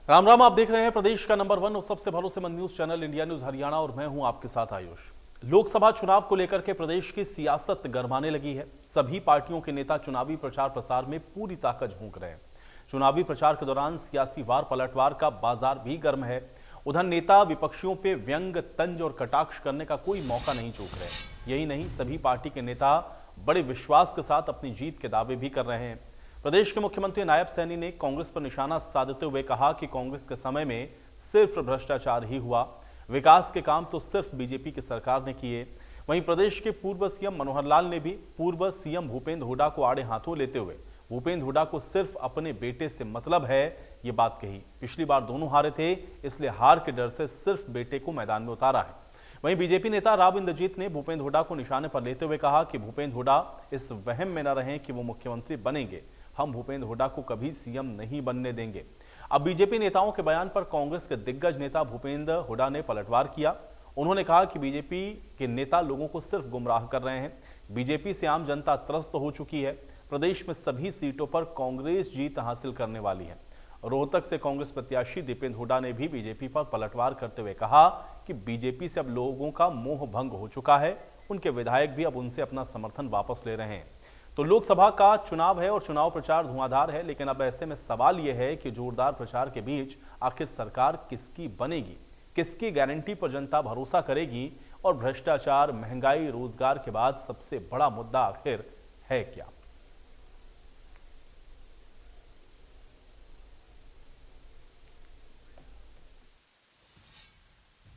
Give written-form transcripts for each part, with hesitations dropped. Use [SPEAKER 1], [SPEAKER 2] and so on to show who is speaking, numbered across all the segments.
[SPEAKER 1] राम राम। आप देख रहे हैं प्रदेश का नंबर 1 और सबसे भरोसेमंद news channel India news Haryana और मैं हूं आपके साथ आयुष। लोकसभा चुनाव को लेकर के प्रदेश की सियासत गरमाने लगी है। सभी पार्टियों के नेता चुनावी प्रचार प्रसार में पूरी ताकत झोंक रहे हैं। चुनावी प्रचार के दौरान सियासी वार पलटवार का बाजार भी गर्म है। उधर नेता विपक्षियों पे व्यंग, तंज और कटाक्ष करने का कोई मौका नहीं चूक रहे। यही नहीं, सभी पार्टी के नेता बड़े विश्वास के साथ अपनी जीत के दावे भी कर रहे हैं। प्रदेश के मुख्यमंत्री नायब सैनी ने कांग्रेस पर निशाना साधते हुए कहा कि कांग्रेस के समय में सिर्फ भ्रष्टाचार ही हुआ, विकास के काम तो सिर्फ बीजेपी की सरकार ने किए। वहीं प्रदेश के पूर्व सीएम मनोहर लाल ने भी पूर्व सीएम भूपेंद्र हुड्डा को आड़े हाथों लेते हुए भूपेंद्र हुड्डा को सिर्फ अपने बेटे से मतलब है, ये बात कही। पिछली बार दोनों हारे थे, इसलिए हार के डर से सिर्फ बेटे को मैदान में उतारा है। वहीं बीजेपी नेता राव इंद्रजीत ने भूपेंद्र हुड्डा को निशाने पर लेते हुए कहा कि भूपेंद्र हुड्डा इस वहम में न रहें कि वो मुख्यमंत्री बनेंगे। हम भूपेंद्र हुड्डा को कभी सीएम नहीं बनने देंगे। अब बीजेपी नेताओं के बयान पर कांग्रेस के दिग्गज नेता भूपेंद्र हुड्डा ने पलटवार किया। उन्होंने कहा कि बीजेपी के नेता लोगों को सिर्फ गुमराह कर रहे हैं। बीजेपी से आम जनता त्रस्त हो चुकी है। प्रदेश में सभी सीटों पर कांग्रेस जीत हासिल करने वाली है। रोहतक से कांग्रेस प्रत्याशी दीपेंद्र हुड्डा ने भी बीजेपी पर पलटवार करते हुए कहा कि बीजेपी से अब लोगों का मोह भंग हो चुका है। उनके विधायक भी अब उनसे अपना समर्थन वापस ले रहे हैं। तो लोकसभा का चुनाव है और चुनाव प्रचार धुआंधार है, लेकिन अब ऐसे में सवाल यह है कि जोरदार प्रचार के बीच आखिर सरकार किसकी बनेगी, किसकी गारंटी पर जनता भरोसा करेगी और भ्रष्टाचार, महंगाई, रोजगार के बाद सबसे बड़ा मुद्दा आखिर है क्या।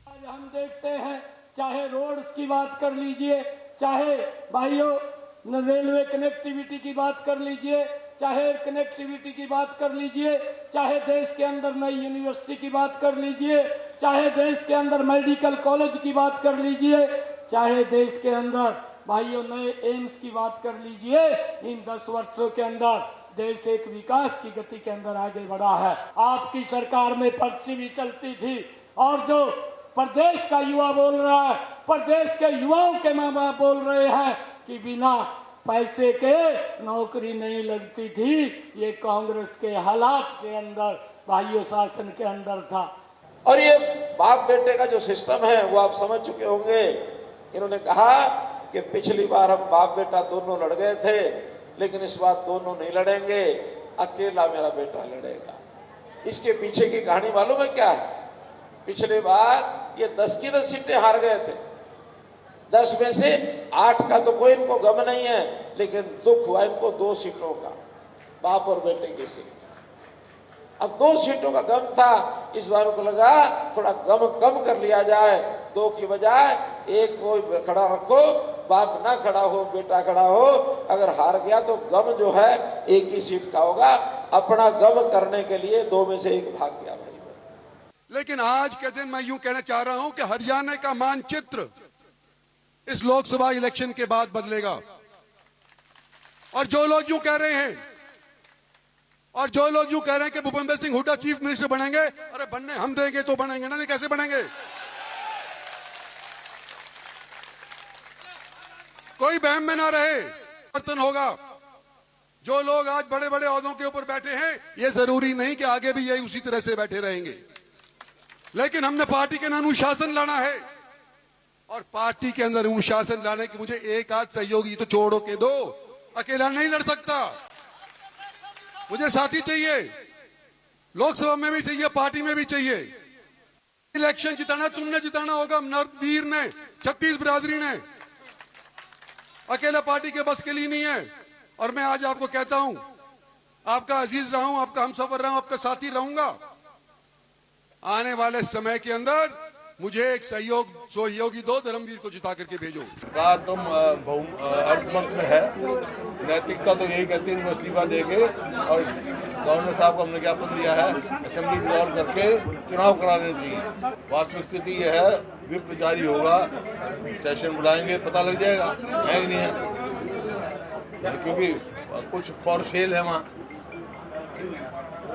[SPEAKER 2] आज हम देखते हैं, चाहे रोड्स की बात कर लीजिए, चाहे भाइयों रेलवे कनेक्टिविटी की बात कर लीजिए, चाहे एयर कनेक्टिविटी की बात कर लीजिए, चाहे देश के अंदर नई यूनिवर्सिटी की बात कर लीजिए, चाहे देश के अंदर मेडिकल कॉलेज की बात कर लीजिए, चाहे देश के अंदर भाइयों नए एम्स की बात कर लीजिए। इन 10 वर्षों के अंदर देश एक विकास की गति के अंदर आगे बढ़ा है। आपकी सरकार में पर्ची भी चलती थी और जो प्रदेश का युवा बोल रहा है, प्रदेश के युवाओं के माँ बाप बोल रहे हैं कि बिना पैसे के नौकरी नहीं लगती थी। ये कांग्रेस के हालात के अंदर, भाइयों शासन के अंदर था।
[SPEAKER 3] और ये बाप बेटे का जो सिस्टम है वो आप समझ चुके होंगे। इन्होंने कहा कि पिछली बार हम बाप बेटा दोनों लड़ गए थे, लेकिन इस बार दोनों नहीं लड़ेंगे, अकेला मेरा बेटा लड़ेगा। इसके पीछे की कहानी मालूम है क्या है? पिछली बार ये 10 की 10 सीटें हार गए थे। 10 में से 8 का तो कोई इनको गम नहीं है, लेकिन दुख हुआ इनको 2 सीटों का, बाप और बेटे की सीट। अब 2 सीटों का गम था, इस बार उनको लगा थोड़ा गम कम कर लिया जाए, 2 की बजाय 1 को खड़ा रखो, बाप ना खड़ा हो, बेटा खड़ा हो। अगर हार गया तो गम जो है 1 ही सीट का होगा। अपना गम करने के लिए 2 में से 1 भाग गया भाई।
[SPEAKER 4] लेकिन आज के दिन मैं यूं कहना चाह रहा हूं कि हरियाणा का मानचित्र इस लोकसभा इलेक्शन के बाद बदलेगा। और जो लोग यूं कह रहे हैं कि भूपेंद्र सिंह हुड्डा चीफ मिनिस्टर बनेंगे, अरे बनने हम देंगे तो बनेंगे ना, नहीं कैसे बनेंगे? कोई बहम में ना रहे, परिवर्तन होगा। जो लोग आज बड़े बड़े ओहदों के ऊपर बैठे हैं, ये जरूरी नहीं कि आगे भी यही उसी तरह से बैठे रहेंगे, लेकिन हमने पार्टी के अंदर अनुशासन लाना है। और पार्टी के अंदर अनुशासन लाने के मुझे एक आध सहयोगी तो छोड़ो के दो, अकेला नहीं लड़ सकता। मुझे साथी चाहिए, लोकसभा में भी चाहिए, पार्टी में भी चाहिए। इलेक्शन जिताना तुमने जिताना होगा, नरवीर ने, 36 बिरादरी ने, अकेला पार्टी के बस के लिए नहीं है। और मैं आज आपको कहता हूं, आपका अजीज रहा हूं, आपका हमसफर रहा हूं, आपका साथी रहूंगा। आने वाले समय के अंदर मुझे एक सहयोगी दो, धर्मवीर को जिता करके भेजो।
[SPEAKER 5] तुम अल्पमत में है, नैतिकता तो यही कहती है इस्तीफा देके, और गवर्नर साहब को हमने ज्ञापन दिया है असेंबली डिसॉल्व करके चुनाव कराने चाहिए। वास्तविक स्थिति यह है, व्हिप जारी होगा, सेशन बुलाएंगे, पता लग जाएगा है कि नहीं है, क्योंकि कुछ फॉर सेल है वहाँ।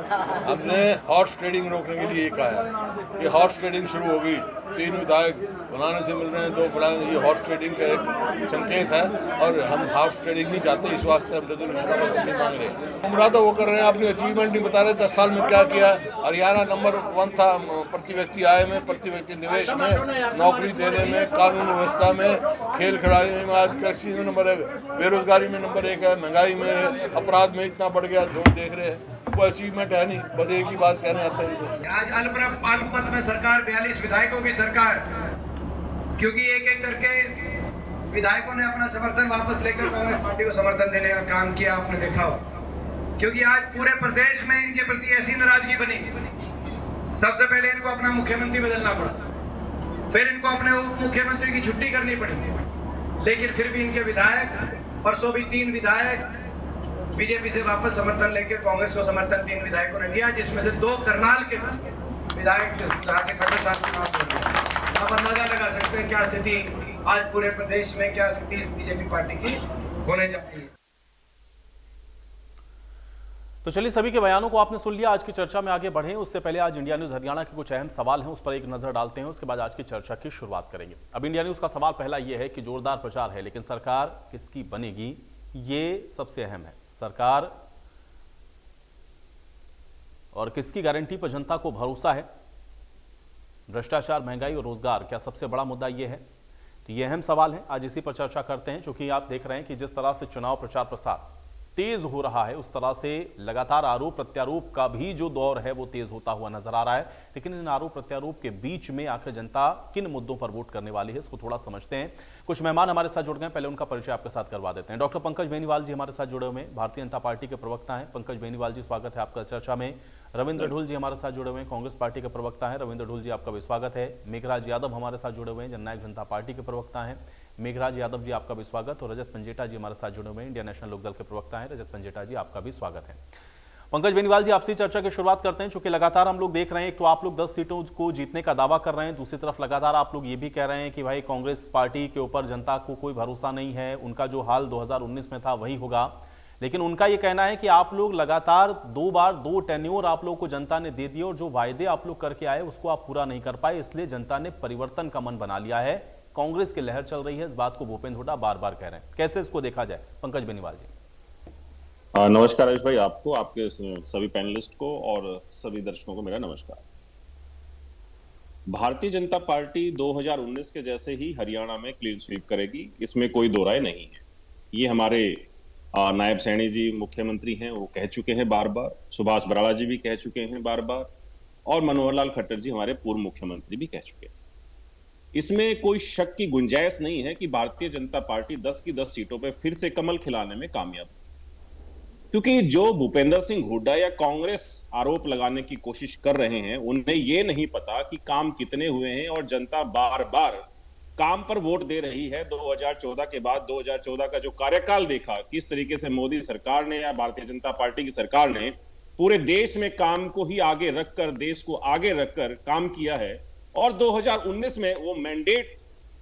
[SPEAKER 5] हमने हॉर्स ट्रेडिंग रोकने के लिए कहा है कि हॉर्स ट्रेडिंग शुरू होगी। 3 विधायक बनाने से मिल रहे हैं, तो बड़ा ये हॉर्स ट्रेडिंग का एक संकेत है। और हम हॉर्स ट्रेडिंग नहीं चाहते, इस वास्ते हम रजत मुश्ताफा नहीं मांग रहे हैं। उम्र तो वो कर रहे हैं, अपनी अचीवमेंट नहीं बता रहे 10 साल में क्या किया। हरियाणा नंबर 1 था प्रति व्यक्ति आय में, प्रति व्यक्ति निवेश में, नौकरी देने में, कानून व्यवस्था में, खेल खिलाड़ी में आज कृषि में नंबर 1, बेरोजगारी में नंबर 1 है, महंगाई में, अपराध में इतना बढ़ गया, जो देख रहे हैं। कोई अचीवमेंट है नहीं, बस एक ही बात कहने आते हैं।
[SPEAKER 6] आज अल्पमत में सरकार, 42 विधायकों की सरकार, क्योंकि एक एक करके विधायकों ने अपना समर्थन वापस लेकर कांग्रेस पार्टी को समर्थन देने का काम किया, आपने देखा हो। क्योंकि आज पूरे प्रदेश में इनके प्रति ऐसी नाराजगी बनी, सबसे पहले इनको अपना मुख्यमंत्री बदलना पड़ा, फिर इनको अपने उप मुख्यमंत्री की छुट्टी करनी पड़ी, लेकिन फिर भी इनके विधायक, परसों भी 3 विधायक बीजेपी से वापस समर्थन लेकर कांग्रेस को समर्थन 3 विधायकों ने दिया, जिसमें से 2 करनाल के विधायक जहाँ से खट्टर साहब चुनाव लड़े। आप अंदाजा लगा सकते हैं क्या स्थिति आज पूरे प्रदेश में, क्या स्थिति इस बीजेपी पार्टी की होने जा रही है।
[SPEAKER 1] तो चलिए, सभी के बयानों को आपने सुन लिया। आज की चर्चा में आगे बढ़ें उससे पहले आज इंडिया न्यूज हरियाणा के कुछ अहम सवाल हैं, उस पर एक नजर डालते हैं, उसके बाद आज की चर्चा की शुरुआत करेंगे। अब इंडिया न्यूज का सवाल पहला यह है कि जोरदार प्रचार है, लेकिन सरकार किसकी बनेगी, ये सबसे अहम है। सरकार और किसकी गारंटी पर जनता को भरोसा है। भ्रष्टाचार, महंगाई और रोजगार, क्या सबसे बड़ा मुद्दा यह है? तो ये अहम सवाल है, आज इसी पर चर्चा करते हैं। क्योंकि आप देख रहे हैं कि जिस तरह से चुनाव प्रचार प्रसार तेज हो रहा है, उस तरह से लगातार आरोप प्रत्यारोप का भी जो दौर है वो तेज होता हुआ नजर आ रहा है। लेकिन इन आरोप प्रत्यारोप के बीच में आखिर जनता किन मुद्दों पर वोट करने वाली है, इसको थोड़ा समझते हैं। कुछ मेहमान हमारे साथ जुड़ गए, पहले उनका परिचय आपके साथ करवा देते हैं। डॉक्टर पंकज बेनीवाल जी हमारे साथ जुड़े हुए हैं, भारतीय जनता पार्टी के प्रवक्ता हैं। पंकज बेनीवाल जी, स्वागत है आपका चर्चा में। रविंद्र ढुल जी हमारे साथ जुड़े हुए हैं, कांग्रेस पार्टी के प्रवक्ता हैं। रविंद्र ढुल जी, आपका भी स्वागत है। मेघराज यादव हमारे साथ जुड़े हुए हैं, जननायक जनता पार्टी के प्रवक्ता हैं। मेघराज यादव जी, आपका भी स्वागत। और रजत पंजेटा जी हमारे साथ जुड़े हुए हैं, इंडियन नेशनल लोकदल के प्रवक्ता हैं। रजत पंजेटा जी, आपका भी स्वागत है। पंकज बेनीवाल जी, आपसे चर्चा की शुरुआत करते हैं। चूंकि लगातार हम लोग देख रहे हैं, एक तो आप लोग 10 सीटों को जीतने का दावा कर रहे हैं, दूसरी तरफ लगातार आप लोग ये भी कह रहे हैं कि भाई कांग्रेस पार्टी के ऊपर जनता को कोई भरोसा नहीं है, उनका जो हाल 2019 में था वही होगा। लेकिन उनका यह कहना है कि आप लोग लगातार 2 बार 2 टेन्योर आप लोग को जनता ने दे दिए और जो वायदे आप लोग करके आए उसको आप पूरा नहीं कर पाए, इसलिए जनता ने परिवर्तन का मन बना लिया है, कांग्रेस की लहर चल रही है। इस बात को भूपेंद्र हुड्डा बार बार कह रहे हैं, कैसे इसको देखा जाए? पंकज बेनीवाल जी।
[SPEAKER 7] नमस्कार आयुष भाई, आपको, आपके सभी पैनलिस्ट को और सभी दर्शकों को मेरा नमस्कार। भारतीय जनता पार्टी 2019 के जैसे ही हरियाणा में क्लीन स्वीप करेगी, इसमें कोई दो राय नहीं है। ये हमारे नायब सैनी जी मुख्यमंत्री हैं, वो कह चुके हैं बार बार, सुभाष बराला जी भी कह चुके हैं बार बार, और मनोहर लाल खट्टर जी हमारे पूर्व मुख्यमंत्री भी कह चुके हैं। इसमें कोई शक की गुंजाइश नहीं है कि भारतीय जनता पार्टी 10 की 10 सीटों पर फिर से कमल खिलाने में कामयाब है। क्योंकि जो भूपेंद्र सिंह हुड्डा या कांग्रेस आरोप लगाने की कोशिश कर रहे हैं, उन्हें यह नहीं पता कि काम कितने हुए हैं और जनता बार बार काम पर वोट दे रही है। 2014 के बाद 2014 का जो कार्यकाल देखा, किस तरीके से मोदी सरकार ने या भारतीय जनता पार्टी की सरकार ने पूरे देश में काम को ही आगे रखकर, देश को आगे रखकर काम किया है। और 2019 में वो मैंडेट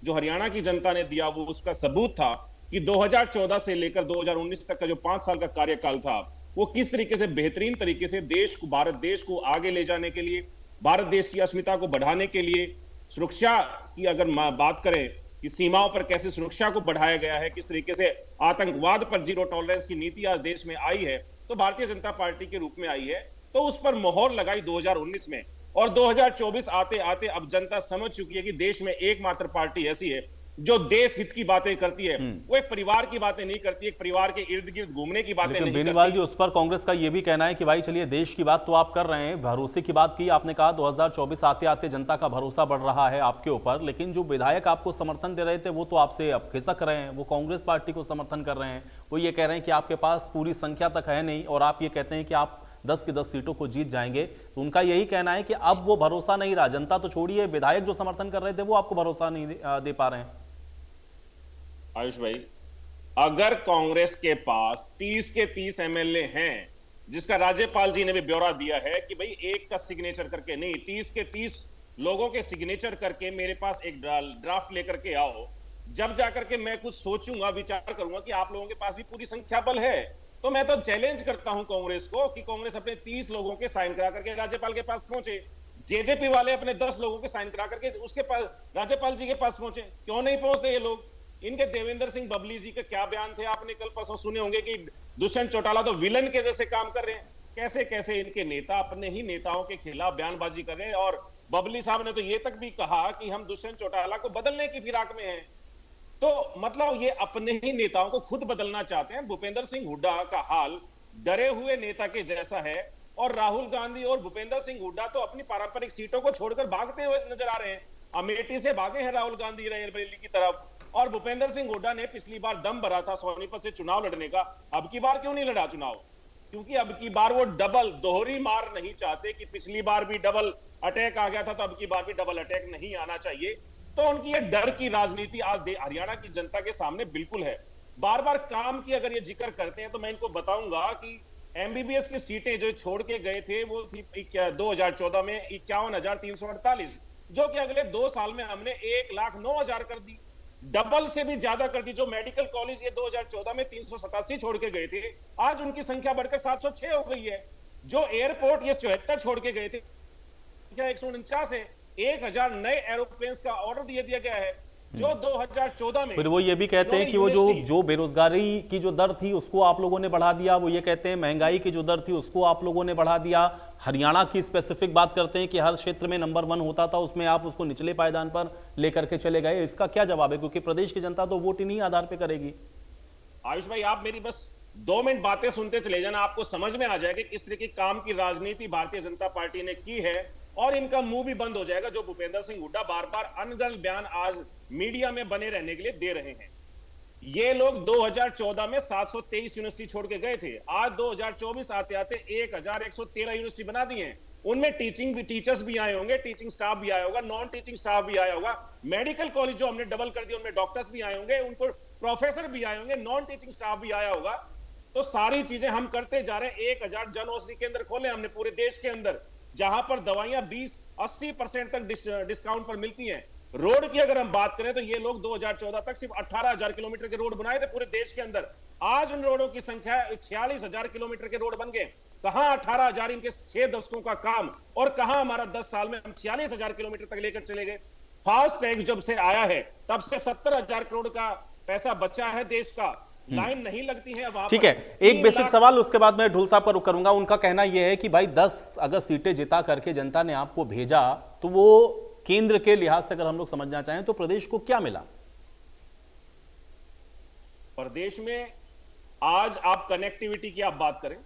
[SPEAKER 7] जो हरियाणा की जनता ने दिया, वो उसका सबूत था कि 2014 से लेकर 2019 तक का जो 5 साल का कार्यकाल था, वो किस तरीके से बेहतरीन तरीके से देश को, भारत देश को आगे ले जाने के लिए, भारत देश की अस्मिता को बढ़ाने के लिए, सुरक्षा की अगर बात करें कि सीमाओं पर कैसे सुरक्षा को बढ़ाया गया है, किस तरीके से आतंकवाद पर जीरो टॉलरेंस की नीति आज देश में आई है, तो भारतीय जनता पार्टी के रूप में आई है, तो उस पर मोहर लगाई 2019 में। और 2024 आते आते अब जनता समझ चुकी है कि देश में एकमात्र पार्टी ऐसी है जो देश हित की बातें करती है, वो एक परिवार की बातें नहीं करती, एक परिवार के इर्द गिर्द घूमने की बातें नहीं करती।
[SPEAKER 1] बेनीवाल जी, उस पर कांग्रेस का यह भी कहना है कि भाई चलिए, देश की बात तो आप कर रहे हैं, भरोसे की बात की आपने, कहा 2024 आते आते जनता का भरोसा बढ़ रहा है आपके ऊपर, लेकिन जो विधायक आपको समर्थन दे रहे थे वो तो आपसे अब खिसक रहे हैं, वो कांग्रेस पार्टी को समर्थन कर रहे हैं। वो ये कह रहे हैं कि आपके पास पूरी संख्या तक है नहीं, और आप ये कहते हैं कि आप 10 की 10 सीटों को जीत जाएंगे। तो उनका यही कहना है कि अब वो भरोसा नहीं रहा, जनता तो छोड़िए, विधायक जो समर्थन कर रहे थे वो आपको भरोसा नहीं दे पा रहे हैं।
[SPEAKER 7] आयुष भाई, अगर कांग्रेस के पास 30 के 30 एमएलए हैं, जिसका राज्यपाल जी ने भी ब्यौरा दिया है कि भाई एक का सिग्नेचर करके नहीं, 30 के 30 लोगों के सिग्नेचर करके मेरे पास एक ड्राफ्ट लेकर के आओ, जब जाकर के मैं कुछ सोचूंगा, विचार करूंगा कि आप लोगों के पास भी पूरी संख्या बल है, तो मैं तो चैलेंज करता हूं कांग्रेस को कि कांग्रेस अपने 30 लोगों के साइन करा करके राज्यपाल के पास पहुंचे। जेजेपी वाले अपने 10 लोगों के साइन करा करके उसके पास, राज्यपाल जी के पास पहुंचे, क्यों नहीं पहुंचते ये लोग? इनके देवेंद्र सिंह बबली जी के क्या बयान थे, आपने कल परसों सुने होंगे कि दुष्यंत चौटाला तो विलन के जैसे काम कर रहे हैं। कैसे कैसे इनके नेता अपने ही नेताओं के खिलाफ बयानबाजी कर रहे हैं, और बबली साहब ने तो ये तक भी कहा कि हम दुष्यंत चौटाला को बदलने की फिराक में हैं। तो मतलब ये अपने ही नेताओं को खुद बदलना चाहते हैं। भूपेंद्र सिंह हुड्डा का हाल डरे हुए नेता के जैसा है, और राहुल गांधी और भूपेंद्र सिंह हुड्डा तो अपनी पारंपरिक सीटों को छोड़कर भागते हुए नजर आ रहे हैं। अमेठी से भागे हैं राहुल गांधी रायबरेली की तरफ, और भूपेंद्र सिंह हुड्डा ने पिछली बार दम भरा था सोनीपत से चुनाव लड़ने का, अब की बार क्यों नहीं लड़ा चुनाव? क्योंकि अब की बार वो डबल दोहरी मार नहीं चाहते कि पिछली बार भी डबल अटैक आ गया था तो अब की बार भी डबल अटैक नहीं आना चाहिए। तो उनकी ये डर की राजनीति आज हरियाणा की जनता के सामने बिल्कुल है। बार बार काम की अगर ये जिक्र करते हैं तो मैं इनको बताऊंगा कि एमबीबीएस की सीटें जो छोड़ के गए थे वो थी 2014 में 51,348, जो कि अगले 2 साल में हमने 1,09,000 कर दी, डबल से भी ज्यादा कर दी। जो मेडिकल कॉलेज ये 2014 में 387 छोड़ के गए थे, आज उनकी संख्या बढ़कर 706 हो गई है। जो एयरपोर्ट ये 74 छोड़ के गए थे, 149 है, 1,000 नए एरोप्लेन का ऑर्डर दिया गया है। जो 2014 में
[SPEAKER 1] फिर वो ये भी कहते हैं कि वो जो बेरोजगारी की जो दर थी उसको आप लोगों ने बढ़ा दिया। वो ये कहते हैं महंगाई की जो दर थी उसको आप लोगों ने बढ़ा दिया। हरियाणा की स्पेसिफिक बात करते हैं कि हर क्षेत्र में नंबर 1 होता था, उसमें आप उसको निचले पायदान पर लेकर के चले गए। इसका क्या जवाब है? क्योंकि प्रदेश की जनता तो वोट इन्हीं आधार पर करेगी।
[SPEAKER 7] आयुष भाई, आप मेरी बस 2 मिनट बातें सुनते चले जाना, आपको समझ में आ जाएगा कि किस तरह की काम की राजनीति भारतीय जनता पार्टी ने की है, और इनका मुंह भी बंद हो जाएगा जो भूपेंद्र सिंह हुड्डा बार बार अनगढ़ बयान आज मीडिया में बने रहने के लिए दे रहे हैं। ये लोग 2014 में 723 यूनिवर्सिटी छोड़ के गए थे, आज 2024 आते आते 1,113 यूनिवर्सिटी बना दी हैं। उनमें टीचर्स भी आए होंगे, टीचिंग स्टाफ भी आया होगा, नॉन टीचिंग स्टाफ भी आया होगा। मेडिकल कॉलेज जो हमने डबल कर दिया उनमें डॉक्टर्स भी आए होंगे, उनको प्रोफेसर भी आए होंगे, नॉन टीचिंग स्टाफ भी आया होगा। तो सारी चीजें हम करते जा रहे हैं। 1,000 जन औषधि केंद्र खोले हमने पूरे देश के अंदर, जहां पर दवाइयां 20-80% तक डिस्काउंट पर मिलती हैं। रोड की अगर हम बात करें तो ये लोग 2014 तक सिर्फ 18,000 किलोमीटर के रोड बनाए थे पूरे देश के अंदर, आज उन रोडों की संख्या 46,000 किलोमीटर के रोड बन गए। कहां 18,000 इनके 6 दशकों का काम, और कहां हमारा 10 साल में हम 46,000 किलोमीटर तक लेकर चले गए। फास्ट टैग जब से आया है तब से 70,000 करोड़ का पैसा बचा है देश का, लाइन नहीं लगती है वहां।
[SPEAKER 1] ठीक है, एक बेसिक सवाल, उसके बाद मैं ढुल साहब पर रुक करूंगा। उनका कहना यह है कि भाई 10 अगर सीटें जिता करके जनता ने आपको भेजा तो वो केंद्र के लिहाज से अगर हम लोग समझना चाहें तो प्रदेश को क्या मिला?
[SPEAKER 7] प्रदेश में आज आप कनेक्टिविटी की आप बात करें,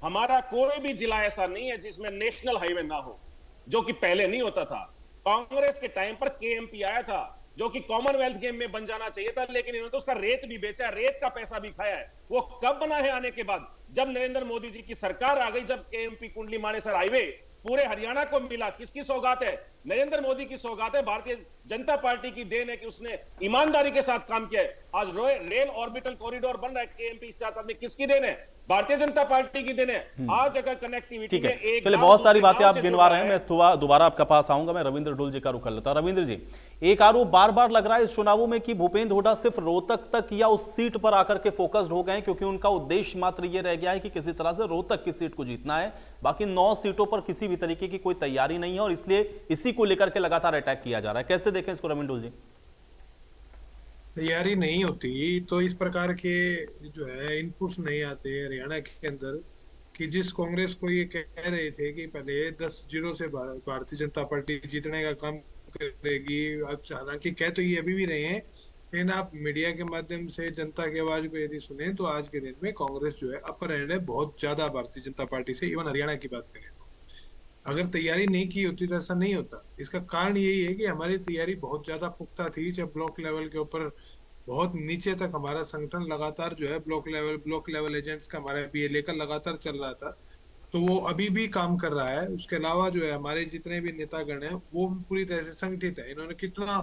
[SPEAKER 7] हमारा कोई भी जिला ऐसा नहीं है जिसमें नेशनल हाईवे ना हो, जो कि पहले नहीं होता था। कांग्रेस के टाइम पर केएमपी आया था जो कि कॉमनवेल्थ गेम में बन जाना चाहिए था, लेकिन इन्होंने तो उसका रेत भी बेचा, रेत का पैसा भी खाया है। वो कब बना है? आने के बाद, जब नरेंद्र मोदी जी की सरकार आ गई, जब केएमपी कुंडली मानेसर हाईवे पूरे हरियाणा को मिला। किसकी सौगात है? नरेंद्र मोदी की सौगात है, भारतीय जनता पार्टी की देन है कि उसने ईमानदारी के साथ काम किया है। आज रेल ऑर्बिटल कॉरिडोर बन रहा है केएमपी स्टार्टअप में, किसकी देन है? भारतीय जनता पार्टी की देन है। आज अगर कनेक्टिविटी में एक
[SPEAKER 1] चलिए, बहुत सारी बातें आप गिनवा रहे हैं, मैं दोबारा आपका पास आऊंगा। मैं रविंद्र ढुल जी का रुख कर लेता हूं। रविंद्र जी, एक आरोप बार बार लग रहा है इस चुनावों में कि भूपेंद्र हुड्डा सिर्फ रोहतक तक या उस सीट पर आकर के फोकस्ड हो गए, क्योंकि उनका उद्देश्य मात्र यह रह गया है कि किसी तरह से रोहतक की सीट को जीतना है। बाकी 9 सीटों पर किसी भी तरीके की कोई तैयारी नहीं है, और इसलिए इसी को लेकर के लगातार अटैक किया जा रहा है। कैसे देखें इसको रविंद्र ढुल जी?
[SPEAKER 8] तैयारी नहीं होती तो इस प्रकार के जो है इनपुट्स नहीं आते हरियाणा के अंदर, कि जिस कांग्रेस को ये कह रहे थे कि पहले 10-0 से भारतीय जनता पार्टी जीतने का काम करेगी। अब हालांकि कह तो ये अभी भी रहे हैं, लेकिन आप मीडिया के माध्यम से जनता की आवाज को यदि सुने तो आज के दिन में कांग्रेस जो है अपर हैंड है बहुत ज्यादा भारतीय जनता पार्टी से। इवन हरियाणा की बात करें, अगर तैयारी नहीं की होती तो ऐसा नहीं होता। इसका कारण यही है कि हमारी तैयारी बहुत ज्यादा पुख्ता थी। जब ब्लॉक लेवल के ऊपर बहुत नीचे तक हमारा संगठन लगातार जो है ब्लॉक लेवल एजेंट्स का हमारा भी लेकर लगातार चल रहा था, तो वो अभी भी काम कर रहा है। उसके अलावा जो है हमारे जितने भी नेतागण हैं वो पूरी तरह से संगठित है। इन्होंने कितना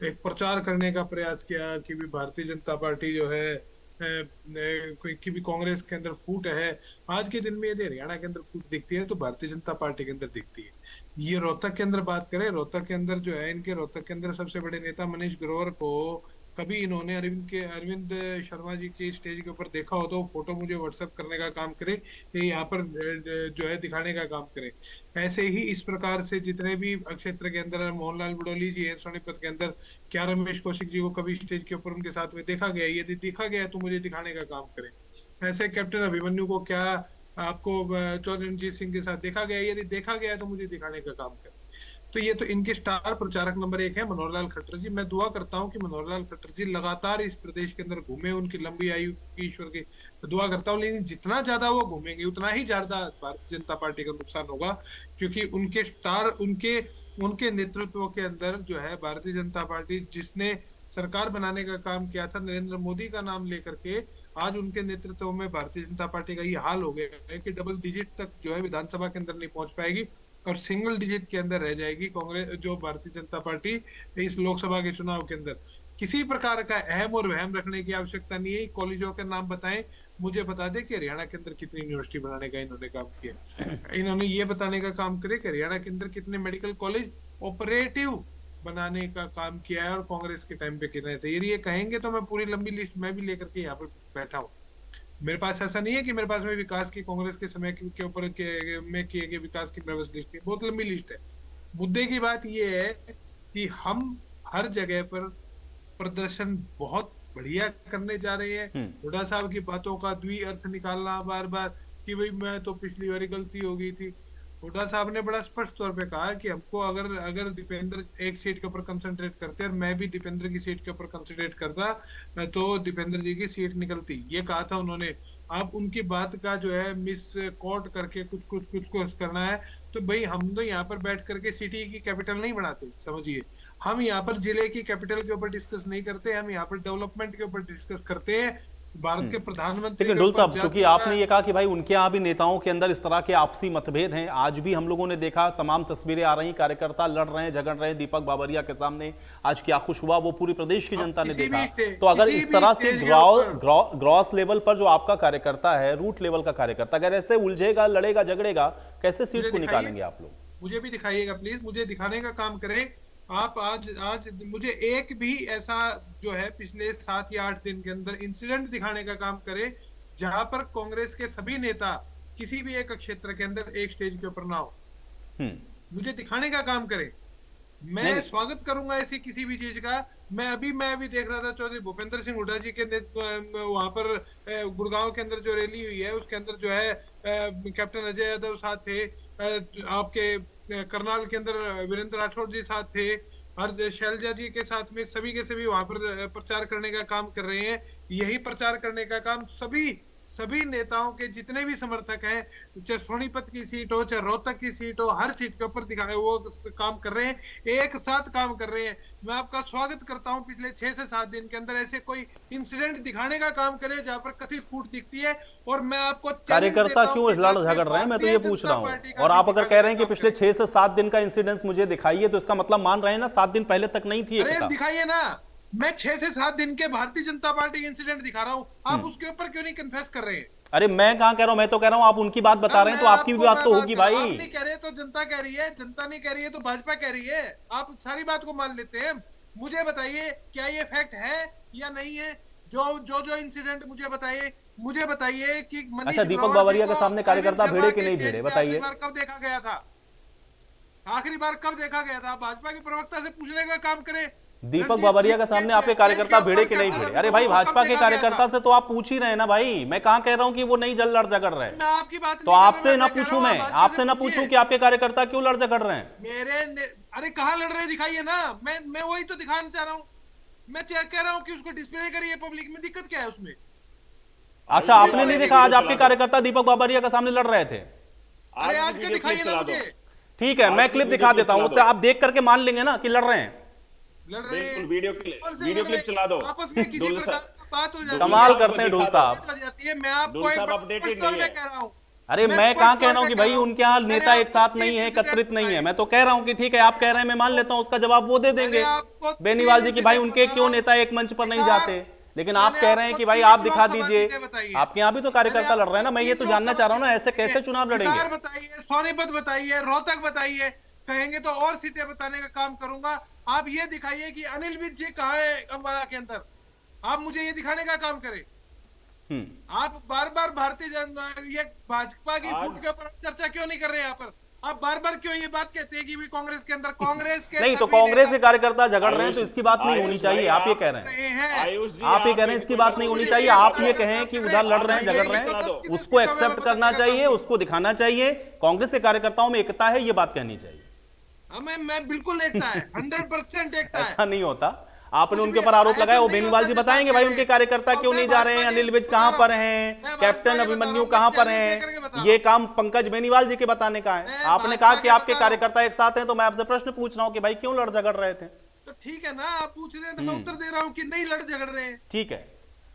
[SPEAKER 8] एक प्रचार करने का प्रयास किया कि भी भारतीय जनता पार्टी जो है कोई की भी कांग्रेस के अंदर फूट है। आज के दिन में यदि हरियाणा के अंदर फूट दिखती है तो भारतीय जनता पार्टी के अंदर दिखती है। ये रोहतक के अंदर बात करें, रोहतक के अंदर जो है इनके रोहतक के अंदर सबसे बड़े नेता मनीष ग्रोवर को कभी इन्होंने अरविंद शर्मा जी की स्टेज के ऊपर देखा हो तो वो फोटो मुझे व्हाट्सएप करने का काम करे, यहाँ पर जो है दिखाने का काम करे। ऐसे ही इस प्रकार से जितने भी क्षेत्र के अंदर मोहनलाल बुडौली जी हैं सोनीपत के अंदर, क्या रमेश कौशिक जी को कभी स्टेज के ऊपर उनके साथ में देखा गया? यदि देखा गया तो मुझे दिखाने का काम करे। ऐसे कैप्टन अभिमन्यु को क्या आपको चौधरी रणजीत सिंह के साथ देखा गया? यदि देखा गया तो मुझे दिखाने का काम करे। तो ये तो इनके स्टार प्रचारक नंबर 1 है मनोहर लाल खट्टर जी। मैं दुआ करता हूं कि मनोहर लाल खट्टर जी लगातार इस प्रदेश के अंदर घूमे, उनकी लंबी आयु की ईश्वर की दुआ करता हूं, लेकिन जितना ज्यादा वो घूमेंगे उतना ही ज्यादा भारतीय जनता पार्टी का नुकसान होगा, क्योंकि उनके स्टार उनके नेतृत्व के अंदर जो है भारतीय जनता पार्टी जिसने सरकार बनाने का काम किया था नरेंद्र मोदी का नाम लेकर के, आज उनके नेतृत्व में भारतीय जनता पार्टी का ये हाल हो गया है कि डबल डिजिट तक जो है विधानसभा के अंदर नहीं पहुंच पाएगी और सिंगल डिजिट के अंदर रह जाएगी कांग्रेस, जो भारतीय जनता पार्टी इस लोकसभा के चुनाव के अंदर। किसी प्रकार का अहम और वहम रखने की आवश्यकता नहीं है। कॉलेजों के नाम बताएं, मुझे बता दे कि हरियाणा के अंदर कितनी यूनिवर्सिटी बनाने का इन्होंने काम किया। इन्होंने ये बताने का काम करे कि हरियाणा के अंदर कितने मेडिकल कॉलेज ऑपरेटिव बनाने का काम किया है और कांग्रेस के टाइम पे कितने थे। यदि ये कहेंगे तो मैं पूरी लंबी लिस्ट मैं भी लेकर के यहाँ पर बैठा हूँ। मेरे पास ऐसा नहीं है कि मेरे पास में विकास की कांग्रेस के समय के ऊपर में किए गए विकास की व्यवस्था लिस्ट है, बहुत लंबी लिस्ट है। मुद्दे की बात ये है कि हम हर जगह पर प्रदर्शन बहुत बढ़िया करने जा रहे हैं। हुड्डा साहब की बातों का द्विअर्थ निकालना बार बार कि भाई मैं तो पिछली बारी गलती हो गई थी। हुड्डा साहब ने बड़ा स्पष्ट तौर पे कहा कि हमको अगर दीपेंद्र एक सीट के ऊपर कंसंट्रेट करते और मैं भी दीपेंद्र की सीट के ऊपर कंसंट्रेट करता तो दीपेंद्र जी की सीट निकलती, ये कहा था उन्होंने। आप उनकी बात का जो है मिस कोट करके कुछ करना है तो भाई हम तो यहाँ पर बैठ करके सिटी की कैपिटल नहीं बनाते, समझिए। हम यहाँ पर जिले की कैपिटल के ऊपर डिस्कस नहीं करते, हम यहाँ पर डेवलपमेंट के ऊपर डिस्कस करते हैं। भारत के प्रधानमंत्री
[SPEAKER 1] लेकिन ढोल साहब, चूंकि आपने ये कहा कि भाई उनके यहाँ भी नेताओं के अंदर इस तरह के आपसी मतभेद हैं, आज भी हम लोगों ने देखा तमाम तस्वीरें आ रही, कार्यकर्ता लड़ रहे हैं, झगड़ रहे हैं दीपक बाबरिया के सामने। आज क्या कुछ हुआ वो पूरी प्रदेश की जनता ने देखा। तो अगर इस तरह से ग्रॉस लेवल पर जो आपका कार्यकर्ता है, रूट लेवल का कार्यकर्ता अगर ऐसे उलझेगा, लड़ेगा, झगड़ेगा, कैसे सीट को निकालेंगे आप लोग?
[SPEAKER 8] मुझे भी दिखाइएगा प्लीज, मुझे दिखाने का काम करें आप। आज मुझे एक भी ऐसा जो है पिछले 7 या 8 दिन के अंदर इंसिडेंट दिखाने का काम करे जहां पर कांग्रेस के सभी नेता किसी भी एक क्षेत्र के अंदर एक स्टेज के ऊपर ना हो। मुझे दिखाने का काम करे, मैं स्वागत करूंगा ऐसी किसी भी चीज का। मैं अभी देख रहा था चौधरी भूपेंद्र सिंह हुड्डा जी के वहां पर गुड़गांव के अंदर जो रैली हुई है उसके अंदर जो है कैप्टन अजय यादव साथ थे, आपके करनाल के अंदर वीरेंद्र राठौड़ जी साथ थे, हर शैलजा जी के साथ में सभी के सभी वहां पर प्रचार करने का काम कर रहे हैं। यही प्रचार करने का काम सभी नेताओं के जितने भी समर्थक हैं, चाहे सोनीपत की सीट हो चाहे रोहतक की सीट हो, हर सीट के ऊपर दिखाए वो काम कर रहे हैं, एक साथ काम कर रहे हैं। मैं आपका स्वागत करता हूं पिछले 6 से 7 दिन के अंदर ऐसे कोई इंसिडेंट दिखाने का काम करे जहां पर कथित फूट दिखती है। और मैं आपको
[SPEAKER 1] कार्यकर्ता क्यों लड़ झगड़ रहे हैं, मैं तो ये पूछ रहा हूँ। और आप अगर कह रहे हैं कि पिछले 6 से 7 दिन का इंसिडेंस मुझे दिखाइए, तो इसका मतलब मान रहे हैं ना 7 दिन पहले तक नहीं थी।
[SPEAKER 8] दिखाइए ना, मैं 6 से 7 दिन के भारतीय जनता पार्टी इंसिडेंट दिखा रहा हूं, आप उसके ऊपर क्यों नहीं कन्फेस कर रहे हैं?
[SPEAKER 1] अरे मैं कहां कह रहा हूं, मैं तो कह रहा हूं आप उनकी बात बता रहे हैं, तो आपकी भी बात तो होगी भाई।
[SPEAKER 8] आप नहीं कह रहे तो जनता कह रही है, जनता नहीं कह रही है तो भाजपा कह रही है। आप सारी बात को मान लेते हैं। मुझे बताइए क्या ये फैक्ट है या नहीं है? जो इंसिडेंट मुझे बताइए कि
[SPEAKER 1] अच्छा, दीपक बाबरिया के सामने कार्यकर्ता भिड़े कि नहीं भिड़े, बताइए।
[SPEAKER 8] कब देखा गया था, आखिरी बार कब देखा गया था? भाजपा के प्रवक्ता से पूछने का काम करें।
[SPEAKER 1] दीपक बाबरिया के सामने आपके कार्यकर्ता भिड़े कि नहीं भिड़े? अरे भाई, भाजपा के कार्यकर्ता से तो आप पूछ ही रहे हैं ना भाई। मैं कहां कह रहा हूं कि वो नहीं लड़ झगड़ रहे हैं,
[SPEAKER 8] आपकी बात
[SPEAKER 1] तो आपसे ना पूछूं, मैं आपसे ना पूछूं कि आपके कार्यकर्ता क्यों लड़ झगड़ रहे हैं।
[SPEAKER 8] अरे कहां लड़ रहे दिखाइए ना, मैं वही तो दिखाना चाह रहा हूं। मैं कह रहा हूं कि उसको डिस्प्ले करिए पब्लिक में, दिक्कत क्या है उसमें?
[SPEAKER 1] अच्छा, आपने नहीं देखा आज आपके कार्यकर्ता दीपक बाबरिया के सामने लड़ रहे थे?
[SPEAKER 8] अरे आज के दिखाइए ना मुझे।
[SPEAKER 1] ठीक है, मैं क्लिप दिखा देता हूं, तो आप देख करके मान लेंगे ना कि लड़ रहे हैं।
[SPEAKER 7] बिल्कुल, वीडियो क्लिप चला दो।
[SPEAKER 8] आपस में किसी बात हो जाती है,
[SPEAKER 1] कमाल करते हैं ढोल साहब।
[SPEAKER 8] मैं आपको
[SPEAKER 7] अपडेटेड नहीं है।
[SPEAKER 8] कह रहा हूं।
[SPEAKER 1] अरे मैं कहां कह रहा हूं कि भाई उनके यहाँ नेता एक साथ नहीं है, एकत्रित नहीं है। मैं तो कह रहा हूं कि ठीक है, आप कह रहे हैं, मैं मान लेता हूं, उसका जवाब वो दे देंगे बेनीवाल जी की भाई उनके क्यों नेता एक मंच पर नहीं जाते। लेकिन आप कह रहे हैं कि भाई आप दिखा दीजिए, आपके यहाँ भी तो कार्यकर्ता लड़ रहे हैं ना। मैं ये तो जानना चाह रहा हूँ ना, ऐसे कैसे चुनाव लड़ेंगे?
[SPEAKER 8] बताइए, सोनीपत बताइए, रोहतक बताइए, कहेंगे तो और सीटें बताने का काम करूंगा। आप ये दिखाइए कि अनिल विज जी कहाँ है अम्बाला के अंदर, आप मुझे ये दिखाने का काम करें। आप बार बार भारतीय जनता ये भाजपा की फूट के ऊपर चर्चा क्यों नहीं कर रहे यहाँ पर? आप बार बार क्यों ये बात कहते हैं कि भी कांग्रेस के अंदर कांग्रेस के
[SPEAKER 1] नहीं, तो कांग्रेस के कार्यकर्ता झगड़ रहे हैं तो इसकी बात नहीं होनी चाहिए, आप ये कह रहे हैं।
[SPEAKER 7] आयुष जी,
[SPEAKER 1] आप ये कह रहे हैं इसकी बात नहीं होनी चाहिए, आप ये कहें कि उधर लड़ रहे हैं, झगड़ रहे हैं, उसको एक्सेप्ट करना चाहिए, उसको दिखाना चाहिए। कांग्रेस के कार्यकर्ताओं में एकता है, ये बात कहनी चाहिए।
[SPEAKER 8] हमें मैं बिल्कुल एकता है, 100% एकता है।
[SPEAKER 1] ऐसा नहीं होता। आपने उनके ऊपर आरोप लगाया, वो बेनीवाल जी बताएंगे भाई उनके कार्यकर्ता क्यों नहीं जा रहे हैं, अनिल विज कहां पर हैं, कैप्टन अभिमन्यु कहां पर हैं। ये काम पंकज बेनीवाल जी के बताने का है। आपने कहा कि आपके कार्यकर्ता एक साथ हैं, तो मैं आपसे प्रश्न पूछ रहा हूं कि भाई क्यों लड़ झगड़ रहे थे।
[SPEAKER 8] तो ठीक है ना, आप पूछ रहे हैं तो मैं उत्तर दे रहा हूँ कि नहीं लड़ झगड़ रहे हैं।
[SPEAKER 1] ठीक है,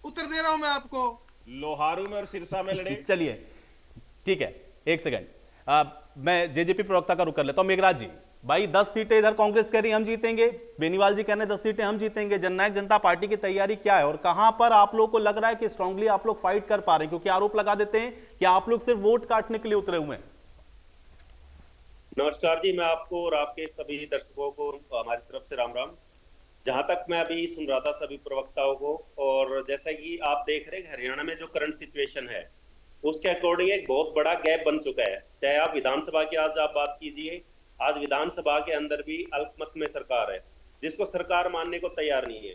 [SPEAKER 8] उत्तर दे रहा हूं मैं आपको।
[SPEAKER 7] लोहारू में और सिरसा में लड़े।
[SPEAKER 1] चलिए ठीक है, एक सेकंड, मैं जेजेपी प्रवक्ता का रुख कर लेता हूं। मेघराज जी, भाई 10 सीटें इधर कांग्रेस कह रही हम जीतेंगे, बेनीवाल जी कह रहे हैं 10 सीटें हम जीतेंगे, जननायक जनता पार्टी की तैयारी क्या है और कहां पर आप लोगों को लग रहा है कि स्ट्रांगली आप लोग फाइट कर पा रहे हैं? क्योंकि आरोप लगा देते हैं कि आप लोग सिर्फ वोट काटने के लिए उतरे हुए हैं।
[SPEAKER 9] नमस्कार जी, मैं आपको और आपके सभी दर्शकों को हमारी तरफ से राम राम। जहां तक मैं अभी सुन रहा था सभी प्रवक्ताओं को, और जैसा कि आप देख रहे हैं हरियाणा में जो करंट सिचुएशन है उसके अकॉर्डिंग एक बहुत बड़ा गैप बन चुका है। चाहे आप विधानसभा की आज आप बात कीजिए, आज विधानसभा के अंदर भी अल्पमत में सरकार है, जिसको सरकार मानने को तैयार नहीं है।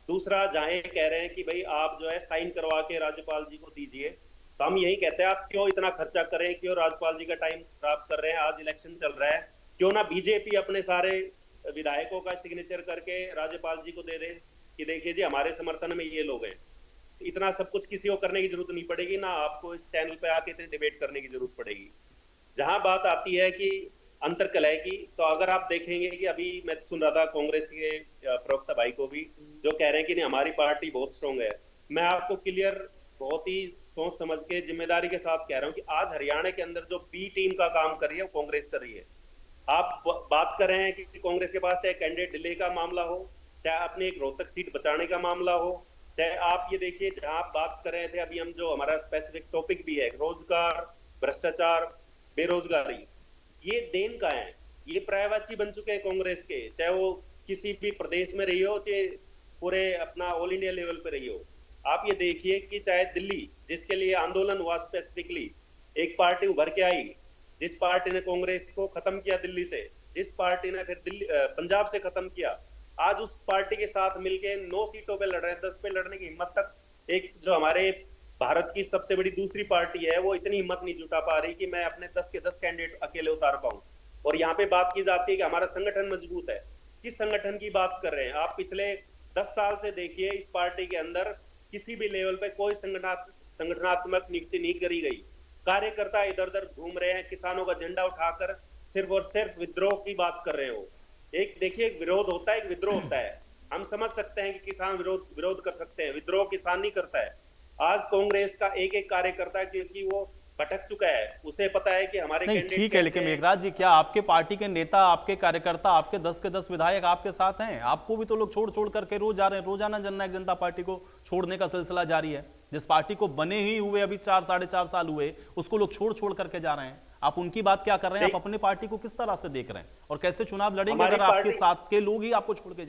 [SPEAKER 9] दूसरा, जहां ये कह रहे हैं कि भाई आप जो है साइन करवा के राज्यपाल जी को दीजिए, तो हम यही कहते हैं आप क्यों इतना खर्चा कर रहे हैं, क्यों राज्यपाल जी का टाइम खराब कर रहे हैं। आज इलेक्शन चल रहा है, क्यों ना बीजेपी अपने सारे विधायकों का सिग्नेचर करके राज्यपाल जी को दे दे कि देखिए जी हमारे समर्थन में ये लोग हैं। इतना सब कुछ किसी को करने की जरूरत नहीं पड़ेगी, ना आपको इस चैनल पे आके इतनी डिबेट करने की जरूरत पड़ेगी। जहां बात आती है कि अंतरकलह की, तो अगर आप देखेंगे कि अभी मैं सुन रहा था कांग्रेस के प्रवक्ता भाई को भी जो कह रहे हैं कि नहीं हमारी पार्टी बहुत स्ट्रांग है। मैं आपको क्लियर बहुत ही सोच समझ के जिम्मेदारी के साथ कह रहा हूं कि आज हरियाणा के अंदर जो बी टीम का काम कर रही है वो कांग्रेस कर रही है। आप बात कर रहे हैं कि कांग्रेस के पास चाहे कैंडिडेट डिले का मामला हो, चाहे अपने एक रोहतक सीट बचाने का मामला हो, चाहे आप ये देखिए जहां आप बात कर रहे थे अभी हम, जो हमारा स्पेसिफिक टॉपिक भी है रोजगार, भ्रष्टाचार, बेरोजगारी, ये देन का है, ये पर्यायवाची बन चुके हैं कांग्रेस के। चाहे वो किसी भी प्रदेश में रही हो, चाहे पूरे अपना ऑल इंडिया लेवल पे रही हो। आप ये देखिए कि चाहे दिल्ली, जिसके लिए आंदोलन हुआ स्पेसिफिकली, एक पार्टी उभर के आई जिस पार्टी ने कांग्रेस को खत्म किया दिल्ली से, जिस पार्टी ने फिर दिल्ली पंजाब से खत्म किया, आज उस पार्टी के साथ मिलके 9 सीटों पे लड़ रहे हैं। 10 पे लड़ने की हिम्मत तक एक जो हमारे भारत की सबसे बड़ी दूसरी पार्टी है वो इतनी हिम्मत नहीं जुटा पा रही कि मैं अपने 10 के 10 कैंडिडेट अकेले उतार पाऊं। और यहाँ पे बात की जाती है कि हमारा संगठन मजबूत है। किस संगठन की बात कर रहे हैं आप? पिछले 10 साल से देखिए इस पार्टी के अंदर किसी भी लेवल पे कोई संगठनात्मक नियुक्ति नहीं करी गई। कार्यकर्ता इधर उधर घूम रहे हैं, किसानों का झंडा उठाकर सिर्फ और सिर्फ विद्रोह की बात कर रहे हो। एक देखिए, एक विरोध होता है, एक विद्रोह होता है। हम समझ सकते हैं कि किसान विरोध कर सकते हैं, विद्रोह किसान नहीं करता है। आज कांग्रेस का एक एक कार्यकर्ता, क्योंकि वो भटक चुका है, उसे पता है कि हमारे
[SPEAKER 1] नहीं ठीक है, लेकिन मेघराज जी क्या आपके पार्टी के नेता, आपके कार्यकर्ता, आपके 10 के 10 विधायक आपके साथ हैं? आपको भी तो लोग छोड़ छोड़ करके रोज जा रहे हैं। रोजाना जननायक जनता पार्टी को छोड़ने का सिलसिला जारी है। जिस पार्टी को बने ही हुए अभी 4 साढ़े 4 साल हुए, उसको लोग छोड़ छोड़ करके जा रहे हैं। आप उनकी बात क्या कर रहे हैं? आप अपनी पार्टी को किस तरह से देख रहे हैं और कैसे चुनाव लड़ेंगे अगर आपके साथ के लोग ही आपको छोड़ के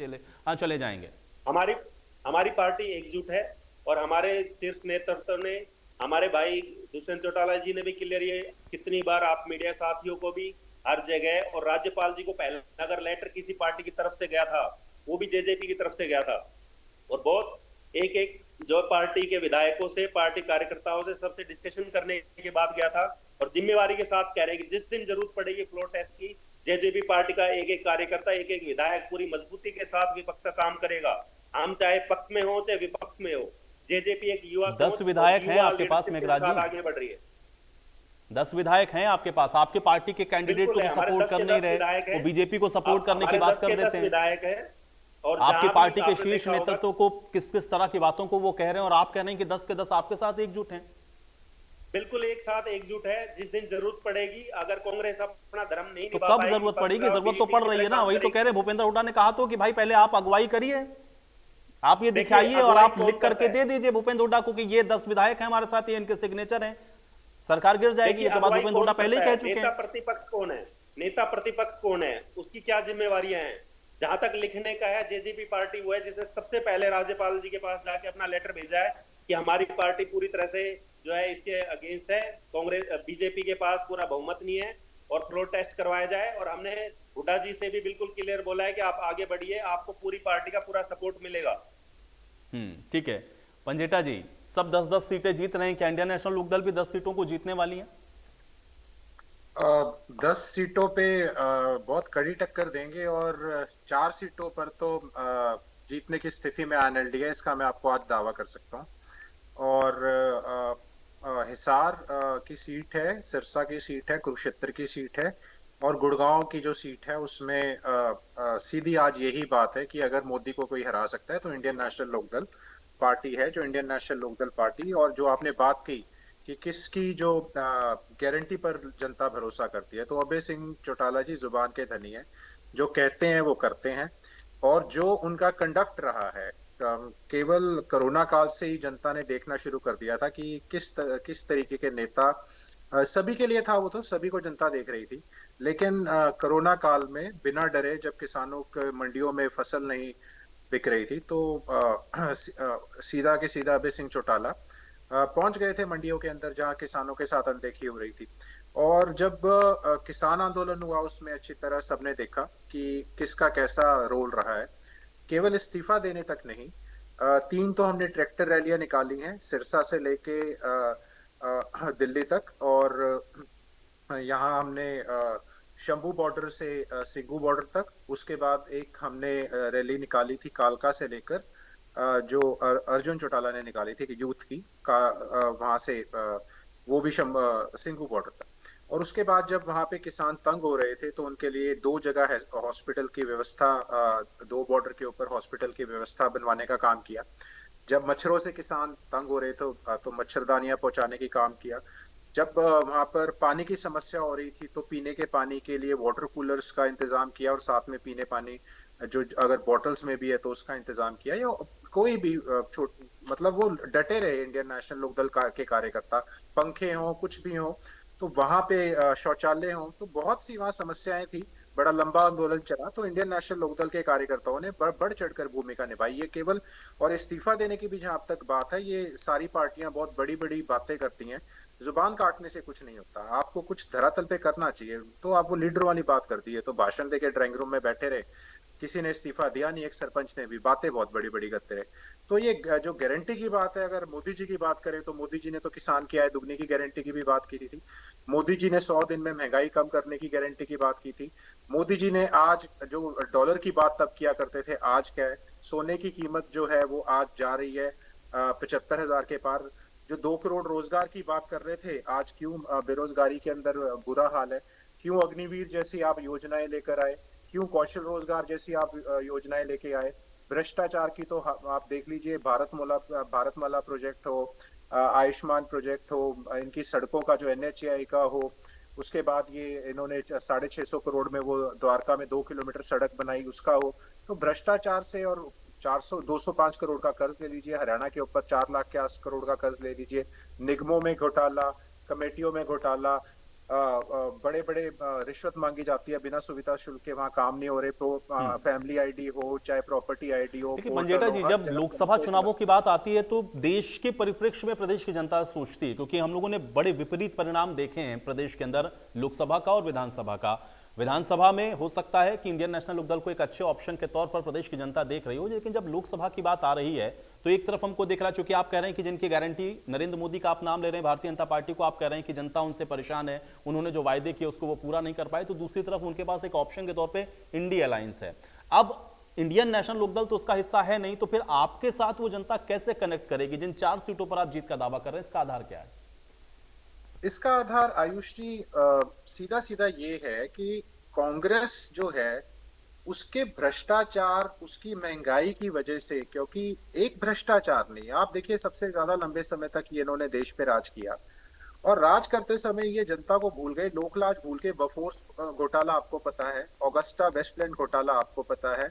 [SPEAKER 1] चले जाएंगे?
[SPEAKER 9] हमारी पार्टी एकजुट है और हमारे शीर्ष नेतृत्व ने, हमारे भाई दुष्यंत चौटाला जी ने भी क्लियर, ये कितनी बार आप मीडिया साथियों को भी हर जगह, और राज्यपाल जी को पहले अगर लेटर किसी पार्टी की तरफ से गया था वो भी जेजेपी की तरफ से गया था, और बहुत एक एक जो पार्टी के विधायकों से, पार्टी कार्यकर्ताओं से सबसे डिस्कशन करने के बाद गया था। और जिम्मेवारी के साथ कह रहे हैं कि जिस दिन जरूरत पड़ेगी फ्लोर टेस्ट की, जेजेपी पार्टी का एक एक कार्यकर्ता, एक एक विधायक पूरी मजबूती के साथ विपक्ष का काम करेगा। हम चाहे पक्ष में हो चाहे विपक्ष में हो, जेजेपी एक युवा
[SPEAKER 1] 10 विधायक हैं आपके पास मेघराज जी,
[SPEAKER 9] आगे बढ़ रही है।
[SPEAKER 1] 10 विधायक हैं आपके पास, आपके पार्टी के कैंडिडेट को सपोर्ट कर नहीं रहे, वो बीजेपी को सपोर्ट करने की बात कर देते हैं।
[SPEAKER 9] विधायक है और
[SPEAKER 1] आपकी पार्टी के शीर्ष नेतृत्व को किस किस तरह की बातों को वो कह रहे हैं और आप कह रहे हैं कि 10 के 10 आपके साथ एकजुट हैं।
[SPEAKER 9] बिल्कुल एक साथ एकजुट है। जिस दिन जरूरत पड़ेगी, अगर कांग्रेस अपना धर्म नहीं
[SPEAKER 1] तो कब जरूरत पड़ेगी? जरूरत तो पड़ रही है ना, वही तो कह रहे। भूपेंद्र हुड्डा ने कहा तो कि भाई पहले आप अगुवाई करिए, आप ये दिखाइए और आप लिख करके दे दीजिए भूपेंद्र हुड्डा को कि ये 10 विधायक हैं हमारे साथ, ये इनके सिग्नेचर हैं, सरकार गिर जाएगी। ये तो बात भूपेंद्र हुड्डा पहले ही कह चुके हैं।
[SPEAKER 9] नेता प्रतिपक्ष कौन है? नेता प्रतिपक्ष कौन है? उसकी क्या जिम्मेवारियां हैं? जहां तक लिखने का है, जेजेपी पार्टी वो है जिसने सबसे पहले राज्यपाल जी के पास जाके अपना लेटर भेजा है कि हमारी पार्टी पूरी तरह से जो है इसके अगेंस्ट है, कांग्रेस बीजेपी के पास पूरा बहुमत नहीं है और फ्लोर टेस्ट करवाया जाए। और हमने हुड्डा जी से भी बिल्कुल क्लियर बोला है कि आप आगे बढ़िए, आपको पूरी पार्टी का पूरा सपोर्ट मिलेगा।
[SPEAKER 1] ठीक है पंजेटा जी, सब 10-10 सीटें जीत रहे हैं, क्या इंडियन नेशनल लोकदल भी 10 सीटों को जीतने वाली है?
[SPEAKER 10] 10 सीटों पे बहुत कड़ी टक्कर देंगे और 4 सीटों पर तो जीतने की स्थिति में एनएलडी है, इसका मैं आपको आज दावा कर सकता हूँ। और हिसार की सीट है, सिरसा की सीट है, कुरुक्षेत्र की सीट है और गुड़गांव की जो सीट है उसमें सीधी आज यही बात है कि अगर मोदी को कोई हरा सकता है तो इंडियन नेशनल लोकदल पार्टी है, जो इंडियन नेशनल लोकदल पार्टी। और जो आपने बात की कि किसकी जो गारंटी पर जनता भरोसा करती है, तो अभय सिंह चौटाला जी जुबान के धनी है, जो कहते हैं वो करते हैं। और जो उनका कंडक्ट रहा है, केवल कोरोना काल से ही जनता ने देखना शुरू कर दिया था कि किस तरीके के नेता, सभी के लिए था वो, तो सभी को जनता देख रही थी। लेकिन कोरोना काल में बिना डरे, जब किसानों के मंडियों में फसल नहीं बिक रही थी, तो सीधा के सीधा अभय सिंह चौटाला पहुंच गए थे मंडियों के अंदर जहां किसानों के साथ अनदेखी हो रही थी। और जब किसान आंदोलन हुआ उसमें अच्छी तरह सबने देखा कि किसका कैसा रोल रहा है। केवल इस्तीफा देने तक नहीं, 3 तो हमने ट्रैक्टर रैलियां निकाली हैं सिरसा से लेके दिल्ली तक, और यहाँ हमने शंभू बॉर्डर से सिंगू बॉर्डर तक, उसके बाद एक हमने रैली निकाली थी कालका से लेकर जो अर्जुन चौटाला ने निकाली थी कि यूथ की वहां से वो भी सिंघू बॉर्डर तक। और उसके बाद जब वहां पे किसान तंग हो रहे थे तो उनके लिए 2 जगह हॉस्पिटल की व्यवस्था, 2 बॉर्डर के ऊपर हॉस्पिटल की व्यवस्था बनवाने का काम किया। जब मच्छरों से किसान तंग हो रहे थे तो मच्छरदानियां पहुंचाने की काम किया। जब वहां पर पानी की समस्या हो रही थी तो पीने के पानी के लिए वाटर कूलर्स का इंतजाम किया और साथ में पीने पानी जो अगर बॉटल्स में भी है तो उसका इंतजाम किया। या कोई भी मतलब वो डटे रहे इंडियन नेशनल लोकदल के कार्यकर्ता, पंखे हो कुछ भी हो, तो वहां पे शौचालय हो, तो बहुत सी वहां समस्याएं थी। बड़ा लंबा आंदोलन चला, तो इंडियन नेशनल लोकदल के कार्यकर्ताओं ने बढ़ चढ़कर भूमिका निभाई। ये केवल, और इस्तीफा देने की भी जहां अब तक बात है, ये सारी पार्टियां बहुत बड़ी बड़ी बातें करती हैं, जुबान काटने से कुछ नहीं होता। आपको कुछ धरातल पे करना चाहिए। तो आप वो लीडर वाली बात कर दी है, तो भाषण देके ड्राइंग रूम में बैठे रहे, किसी ने इस्तीफा दिया नहीं, एक सरपंच ने भी, बातें बहुत बड़ी बड़ी करते रहे। तो ये जो गारंटी की बात है, अगर मोदी जी की बात करें तो मोदी जी ने तो किसान की आय दुगनी की गारंटी की भी बात की थी। मोदी जी ने 100 दिन में महंगाई कम करने की गारंटी की बात की थी। मोदी जी ने आज जो डॉलर की बात तब किया करते थे, आज क्या है, सोने की कीमत जो है वो आज जा रही है 75,000 के पार। जो 2 करोड़ रोजगार की बात कर रहे थे, आज क्यों बेरोजगारी के अंदर बुरा हाल है, क्यों अग्निवीर जैसी आप योजनाएं लेकर आए, क्यों कौशल रोजगार जैसी आप योजनाएं लेके आए। भ्रष्टाचार की तो आप देख लीजिए, भारतमाला प्रोजेक्ट हो, आयुष्मान प्रोजेक्ट हो, इनकी सड़कों का जो NHAI का हो, उसके बाद ये इन्होंने 650 करोड़ में वो द्वारका में 2 किलोमीटर सड़क बनाई, उसका हो। तो भ्रष्टाचार से, और 205 करोड़ का कर्ज ले लीजिए, हरियाणा के ऊपर 4 लाख के 80 करोड़ का कर्ज ले लीजिए, निगमों में घोटाला, कमेटियों में घोटाला, बड़े बड़े रिश्वत मांगी जाती है, बिना सुविधा शुल्क के वहाँ काम नहीं हो रहे। फैमिली आईडी हो चाहे प्रॉपर्टी आईडी हो।
[SPEAKER 1] देखिए मंजेटा जी, जब लोकसभा चुनावों की बात आती है तो देश के परिप्रेक्ष्य में प्रदेश की जनता सोचती है, क्योंकि हम लोगों ने बड़े विपरीत परिणाम देखे हैं प्रदेश के अंदर, लोकसभा का और विधानसभा का। विधानसभा में हो सकता है कि इंडियन नेशनल लोकदल को एक अच्छे ऑप्शन के तौर पर प्रदेश की जनता देख रही हो, लेकिन जब लोकसभा की बात आ रही है तो एक तरफ हमको देख रहा है, चूंकि आप कह रहे हैं कि जिनकी गारंटी, नरेंद्र मोदी का आप नाम ले रहे हैं, भारतीय जनता पार्टी को आप कह रहे हैं कि जनता उनसे परेशान है, उन्होंने जो वायदे किए उसको वो पूरा नहीं कर पाए, तो दूसरी तरफ उनके पास एक ऑप्शन के तौर पर इंडी अलायंस है। अब इंडियन नेशनल लोकदल तो उसका हिस्सा है नहीं, तो फिर आपके साथ वो जनता कैसे कनेक्ट करेगी जिन 4 सीटों पर आप जीत का दावा कर रहे हैं? इसका आधार क्या है?
[SPEAKER 10] इसका आधार आयुष जी सीधा सीधा ये है कि कांग्रेस जो है उसके भ्रष्टाचार, उसकी महंगाई की वजह से, क्योंकि एक भ्रष्टाचार नहीं, आप देखिए सबसे ज्यादा लंबे समय तक ये इन्होंने देश पे राज किया, और राज करते समय ये जनता को भूल गए, लोकलाज भूल के। बफोर्स घोटाला आपको पता है, ऑगस्टा वेस्टलैंड घोटाला आपको पता है,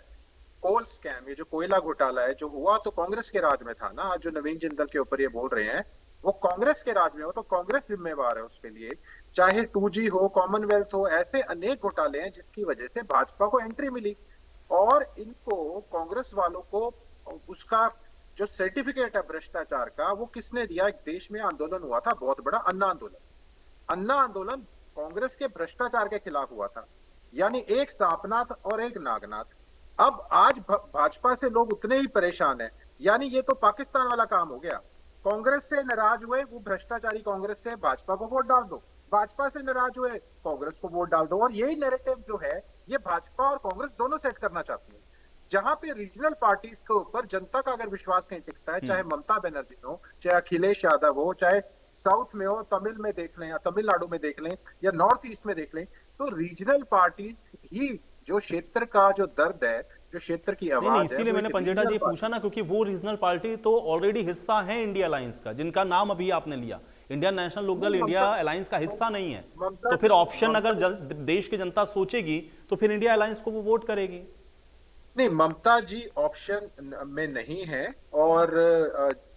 [SPEAKER 10] कोल स्कैम, ये जो कोयला घोटाला है जो हुआ तो कांग्रेस के राज में था ना। आज जो नवीन जिंदल के ऊपर ये बोल रहे हैं वो कांग्रेस के राज में हो, तो कांग्रेस जिम्मेवार है उसके लिए। चाहे 2G हो, कॉमनवेल्थ हो, ऐसे अनेक घोटाले हैं जिसकी वजह से भाजपा को एंट्री मिली। और इनको कांग्रेस वालों को उसका जो सर्टिफिकेट है भ्रष्टाचार का वो किसने दिया? एक देश में आंदोलन हुआ था बहुत बड़ा, अन्ना आंदोलन। अन्ना आंदोलन कांग्रेस के भ्रष्टाचार के खिलाफ हुआ था, यानी एक सांपनाथ और एक नागनाथ। अब आज भाजपा से लोग उतने ही परेशान हैं, यानी ये तो पाकिस्तान वाला काम हो गया। कांग्रेस से नाराज हुए, वो भ्रष्टाचारी कांग्रेस से भाजपा को वोट डाल दो, भाजपा से नाराज हुए कांग्रेस को वोट डाल दो। और यही नैरेटिव जो है ये भाजपा और कांग्रेस दोनों सेट करना चाहती है, जहां पे रीजनल पार्टीज के ऊपर जनता का अगर विश्वास कहीं टिकता है, चाहे ममता बनर्जी हो, चाहे अखिलेश यादव हो, चाहे साउथ में हो, तमिल में देख लें या तमिलनाडु में देख लें या नॉर्थ ईस्ट में देख लें, तो रीजनल पार्टीज ही जो क्षेत्र का जो दर्द है, जो क्षेत्र की आवाज
[SPEAKER 1] नहीं,
[SPEAKER 10] है,
[SPEAKER 1] इसीलिए मैंने पंजेटा जी पूछा ना, क्योंकि वो रीजनल पार्टी तो ऑलरेडी हिस्सा है इंडिया अलायंस का, जिनका नाम अभी आपने लिया। Indian National Lokdal India alliance का हिस्सा नहीं है, तो फिर ऑप्शन अगर देश की जनता सोचेगी तो फिर इंडिया अलायंस को वो वोट करेगी।
[SPEAKER 10] नहीं, ममता जी ऑप्शन में नहीं है। और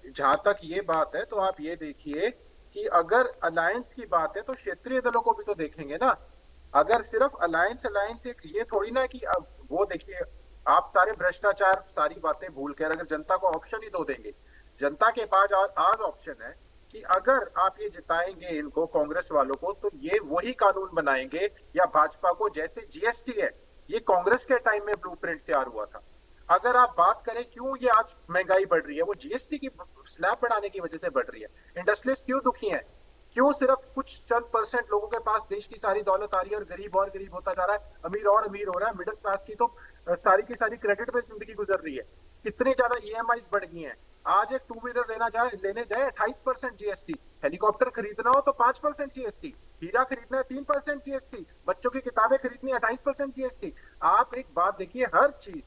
[SPEAKER 10] जहां तक ये बात है तो आप ये देखिए कि अगर अलायंस की बात है तो क्षेत्रीय दलों को भी तो देखेंगे ना। अगर सिर्फ अलायंस एक ये थोड़ी ना कि वो देखिए आप सारे भ्रष्टाचार सारी बातें भूल कर अगर जनता को ऑप्शन ही दो देंगे, जनता के पास आज ऑप्शन है कि अगर आप ये जिताएंगे इनको कांग्रेस वालों को तो ये वही कानून बनाएंगे या भाजपा को, जैसे जीएसटी है ये कांग्रेस के टाइम में ब्लूप्रिंट तैयार हुआ था। अगर आप बात करें क्यों ये आज महंगाई बढ़ रही है, वो जीएसटी की स्लैब बढ़ाने की वजह से बढ़ रही है। इंडस्ट्रियलिस्ट क्यों दुखी हैं, क्यों सिर्फ कुछ चंद परसेंट लोगों के पास देश की सारी दौलत आ रही है और गरीब होता जा रहा है, अमीर और अमीर हो रहा है। मिडिल क्लास की तो सारी की सारी क्रेडिट पे जिंदगी गुजर रही है। कितनी ज्यादा ईएमआईज बढ़ गई हैं। आज एक टू व्हीलर लेने जाए 28% जीएसटी, हेलीकॉप्टर खरीदना हो तो 5% जीएसटी, हीरा खरीदना है 3% जीएसटी, बच्चों की किताबें खरीदनी है 28% जीएसटी। आप एक बात देखिए, हर चीज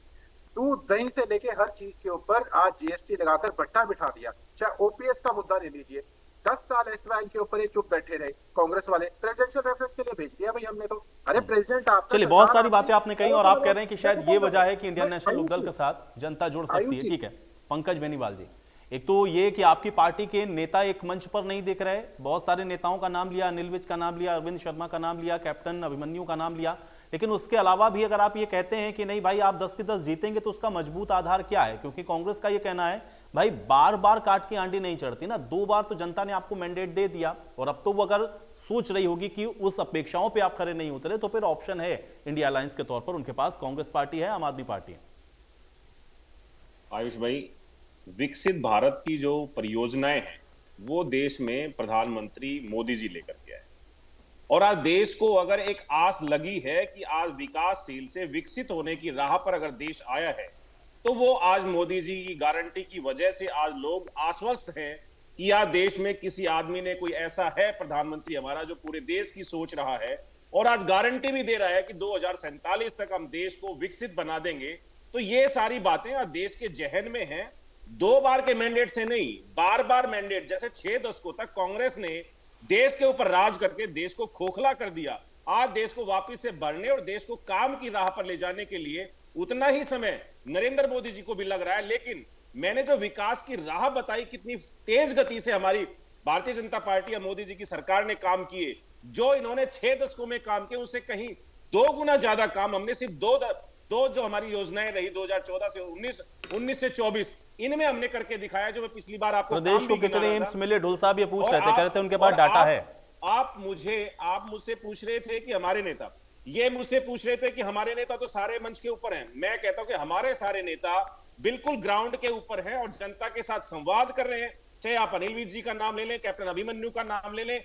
[SPEAKER 10] दूध दही से लेके हर चीज के ऊपर आज जीएसटी लगाकर भट्टा बिठा दिया। चाहे ओपीएस का मुद्दा ले लीजिए, 10 साल एसवाईएल के ऊपर ये चुप बैठे रहे कांग्रेस वाले, प्रेसिडेंशियल रेफरेंस के लिए भेज दिया भाई हमने तो। अरे प्रेसिडेंट आप,
[SPEAKER 1] चलिए बहुत सारी बातें आपने कही और आप कह रहे हैं कि शायद ये वजह है कि इंडियन नेशनल लोकदल के साथ जनता जुड़ सकती है। ठीक है पंकज बेनीवाल जी, एक तो ये कि आपकी पार्टी के नेता एक मंच पर नहीं दिख रहे, बहुत सारे नेताओं का नाम लिया, अनिल विज का नाम लिया, अरविंद शर्मा का नाम लिया, कैप्टन अभिमन्यु का नाम लिया, लेकिन उसके अलावा भी अगर आप ये कहते हैं कि नहीं भाई आप 10 की 10 जीतेंगे तो उसका मजबूत आधार क्या है? क्योंकि कांग्रेस का ये कहना है भाई बार बार काट की आंटी नहीं चढ़ती ना, 2 बार तो जनता ने आपको मैंडेट दे दिया और अब तो वो अगर सोच रही होगी कि उस अपेक्षाओं पे आप खरे नहीं उतरे तो फिर ऑप्शन है इंडिया अलायंस के तौर पर उनके पास, कांग्रेस पार्टी है, आम आदमी पार्टी है।
[SPEAKER 7] आयुष भाई, विकसित भारत की जो परियोजनाएं हैं वो देश में प्रधानमंत्री मोदी जी लेकर के आए और आज देश को अगर एक आस लगी है कि आज विकासशील से विकसित होने की राह पर अगर देश आया है तो वो आज मोदी जी की गारंटी की वजह से आज लोग आश्वस्त हैं कि आज देश में किसी आदमी ने कोई ऐसा है प्रधानमंत्री हमारा जो पूरे देश की सोच रहा है और आज गारंटी भी दे रहा है कि 2047 तक हम देश को विकसित बना देंगे। तो ये सारी बातें आज देश के जहन में हैं। 2 बार के मैंडेट से नहीं, बार बार मैंडेट, जैसे 6 दशकों तक कांग्रेस ने देश के ऊपर राज करके देश को खोखला कर दिया, आज देश को वापस से बढ़ने और देश को काम की राह पर ले जाने के लिए उतना ही समय नरेंद्र मोदी जी को भी लग रहा है। लेकिन मैंने जो विकास की राह बताई, कितनी तेज गति से हमारी भारतीय जनता पार्टी या मोदी जी की सरकार ने काम किए, जो इन्होंने 6 दशकों में काम किए उससे कहीं 2 गुना ज्यादा काम हमने सिर्फ दो जो हमारी योजनाएं रही 2014 से 19 से 24 इनमें हमने करके दिखाया। जो मैं पिछली बार आपको
[SPEAKER 1] प्रदेश को कितने एम्स मिले ढोल साहब ये पूछ रहे थे, कह रहे थे उनके पास डाटा है।
[SPEAKER 7] आप मुझसे पूछ रहे थे कि हमारे नेता, ये मुझसे पूछ रहे थे कि हमारे नेता तो सारे मंच के ऊपर हैं। मैं कहता हूं कि हमारे सारे नेता बिल्कुल ग्राउंड के ऊपर हैं और जनता के साथ संवाद कर रहे हैं। चाहे आप अनिल विज जी का नाम ले लें, कैप्टन अभिमन्यु का नाम ले लें,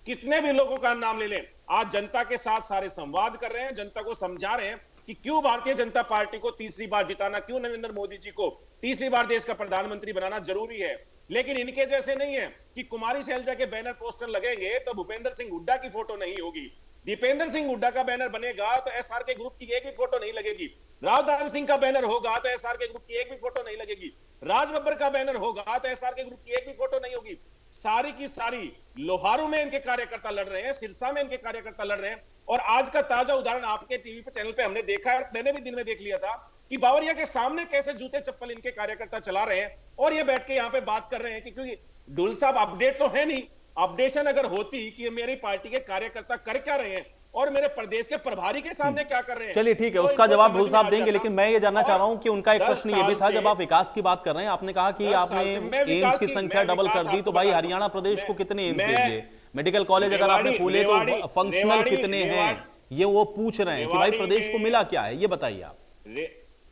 [SPEAKER 7] कितने भी लोगों का नाम ले लें, आज जनता के साथ सारे संवाद कर रहे हैं, जनता को समझा रहे हैं कि क्यों भारतीय जनता पार्टी को तीसरी बार जिताना, क्यों नरेंद्र मोदी जी को तीसरी बार देश का प्रधानमंत्री बनाना जरूरी है। लेकिन इनके जैसे नहीं है कि कुमारी शैलजा के बैनर पोस्टर लगेंगे तो भूपेंद्र सिंह हुड्डा की फोटो नहीं होगी, दीपेंद्र सिंह हुड्डा का बैनर बनेगा तो एसआरके ग्रुप की एक भी फोटो नहीं लगेगी, राव सिंह का बैनर होगा तो एसआरके ग्रुप की एक भी फोटो नहीं लगेगी, राज बब्बर का बैनर होगा तो एसआरके ग्रुप की एक भी फोटो नहीं होगी। सारी की सारी लोहारू में इनके कार्यकर्ता लड़ रहे हैं, सिरसा में इनके कार्यकर्ता लड़ रहे हैं। और आज का ताजा उदाहरण आपके टीवी पे चैनल पे हमने देखा है, मैंने भी दिन में देख लिया था कि बावरिया के सामने कैसे जूते चप्पल इनके कार्यकर्ता चला रहे हैं और ये बैठ के यहाँ पे बात कर रहे हैं कि क्योंकि ढुल साहब अपडेट तो है नहीं, अपडेशन अगर होती कि मेरी पार्टी के कार्यकर्ता कर क्या रहे हैं और मेरे प्रदेश के प्रभारी के सामने क्या कर रहे हैं।
[SPEAKER 1] चलिए ठीक है,
[SPEAKER 7] तो
[SPEAKER 1] उसका
[SPEAKER 7] इनको
[SPEAKER 1] जवाब
[SPEAKER 7] समझ
[SPEAKER 1] ढोल
[SPEAKER 7] में
[SPEAKER 1] साहब
[SPEAKER 7] आ
[SPEAKER 1] देंगे,
[SPEAKER 7] जाता।
[SPEAKER 1] लेकिन मैं ये जानना चाह रहा हूं कि उनका एक
[SPEAKER 7] 10
[SPEAKER 1] प्रश्न ये भी
[SPEAKER 7] साल
[SPEAKER 1] था,
[SPEAKER 7] से-
[SPEAKER 1] जब आप विकास की बात कर रहे हैं, आपने कहा कि
[SPEAKER 7] 10
[SPEAKER 1] आपने
[SPEAKER 7] साल से मैं
[SPEAKER 1] एम्स
[SPEAKER 7] विकास
[SPEAKER 1] की
[SPEAKER 7] की-
[SPEAKER 1] संख्या
[SPEAKER 7] मैं
[SPEAKER 1] डबल
[SPEAKER 7] विकास
[SPEAKER 1] कर दी, तो
[SPEAKER 7] आपको
[SPEAKER 1] भाई
[SPEAKER 7] बता दूं।
[SPEAKER 1] हरियाणा प्रदेश को
[SPEAKER 7] मैं-
[SPEAKER 1] कितने एम्स दे
[SPEAKER 7] मैं-
[SPEAKER 1] दिए? मेडिकल कॉलेज अगर आपने
[SPEAKER 7] रेवाड़ी-
[SPEAKER 1] खोले तो
[SPEAKER 7] रेवाड़ी-
[SPEAKER 1] फंक्शनल
[SPEAKER 7] रेवाड़ी-
[SPEAKER 1] कितने हैं,
[SPEAKER 7] रेवाड़ी-
[SPEAKER 1] ये वो पूछ रहे हैं कि भाई
[SPEAKER 7] रेवाड़ी
[SPEAKER 1] प्रदेश को
[SPEAKER 7] में-
[SPEAKER 1] मिला क्या है, ये बताइए आप।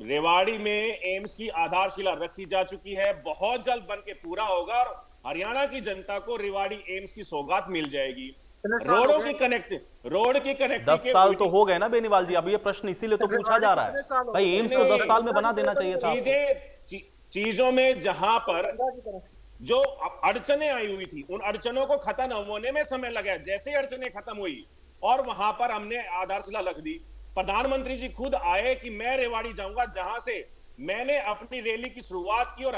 [SPEAKER 7] रेवाड़ी में एम्स की आधारशिला रखी जा चुकी है, बहुत जल्द बन के पूरा होगा और हरियाणा की जनता को रेवाड़ी एम्स की सौगात मिल जाएगी। रोड की कनेक्टिविटी
[SPEAKER 1] 10 साल तो हो गए ना बेनीवाल जी, अब ये प्रश्न इसीलिए तो पूछा जा रहा है भाई, एम्स तो 10 साल में बना देना चाहिए था आपको।
[SPEAKER 7] चीजों में जहां पर जो अड़चने आई हुई थी, उन अड़चनों को खत्म होने में समय लगा। जैसे ही अड़चने खत्म हुई और वहां पर हमने आधारशिला रख दी, प्रधानमंत्री जी खुद आए कि मैं रेवाड़ी जाऊंगा, जहां से मैंने अपनी रैली की शुरुआत की और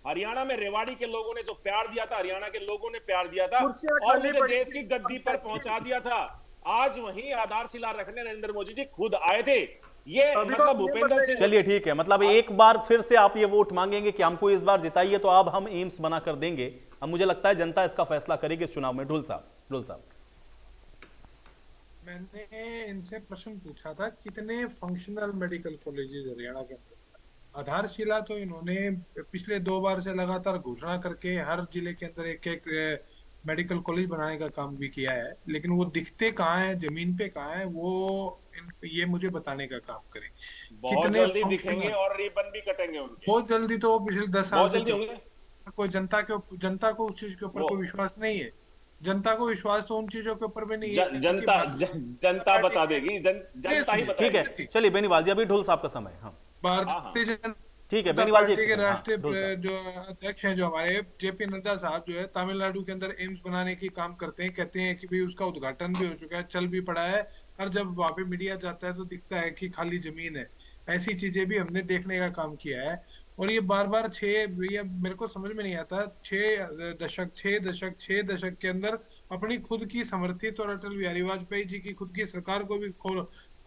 [SPEAKER 7] हरियाणा में रेवाड़ी के लोगों ने जो प्यार दिया था, हरियाणा के लोगों ने प्यार दिया था और मुझे देश की गद्दी पर पहुंचा दिया था। आज वहीं आधारशिला रखने नरेंद्र मोदी जी खुद आए थे। ये मतलब भूपेंद्र सिंह।
[SPEAKER 1] चलिए ठीक है, मतलब एक बार फिर से आप ये वोट मांगेंगे कि हमको इस बार जिताइए, तो अब हम एम्स बना कर देंगे। अब मुझे लगता है जनता इसका फैसला करेगी इस चुनाव में। ढोल साहब
[SPEAKER 8] मैंने इनसे प्रश्न पूछा था कितने फंक्शनल मेडिकल कॉलेजेस हरियाणा के अंदर। आधारशिला तो इन्होंने पिछले 2 बार से लगातार घोषणा करके हर जिले के अंदर एक मेडिकल कॉलेज बनाने का काम भी किया है, लेकिन वो दिखते कहाँ हैं, जमीन पे कहाँ हैं, वो ये मुझे बताने का काम करें।
[SPEAKER 7] बहुत जल्दी दिखेंगे और रिबन भी कटेंगे उनके।
[SPEAKER 8] बहुत जल्दी तो पिछले 10 साल
[SPEAKER 7] बहुत
[SPEAKER 8] से
[SPEAKER 7] जल्दी होंगे।
[SPEAKER 8] कोई जनता को उस चीज के ऊपर कोई विश्वास नहीं है। जनता को विश्वास तो उन चीजों के ऊपर भी नहीं है।
[SPEAKER 7] जनता बता देगी, जनता ही
[SPEAKER 1] ठीक है। चलिए बेनीवाल जी, अभी ढोल साहब का समय। हाँ
[SPEAKER 8] भारतीय जनता
[SPEAKER 1] ठीक है बेनीवाल जी,
[SPEAKER 8] के राष्ट्रीय जो अध्यक्ष हैं, जो हमारे जेपी नड्डा साहब, जो है तमिलनाडु के अंदर एम्स बनाने की काम करते हैं, कहते हैं कि भाई उसका उद्घाटन भी हो चुका है, चल भी पड़ा है, और जब वहां पे मीडिया जाता है तो दिखता है कि खाली जमीन है। ऐसी चीजें भी हमने देखने का काम किया है। और ये बार बार मेरे को समझ में नहीं आता, 6 दशक के अंदर अपनी खुद की समर्थित और अटल बिहारी वाजपेयी जी की खुद की सरकार को भी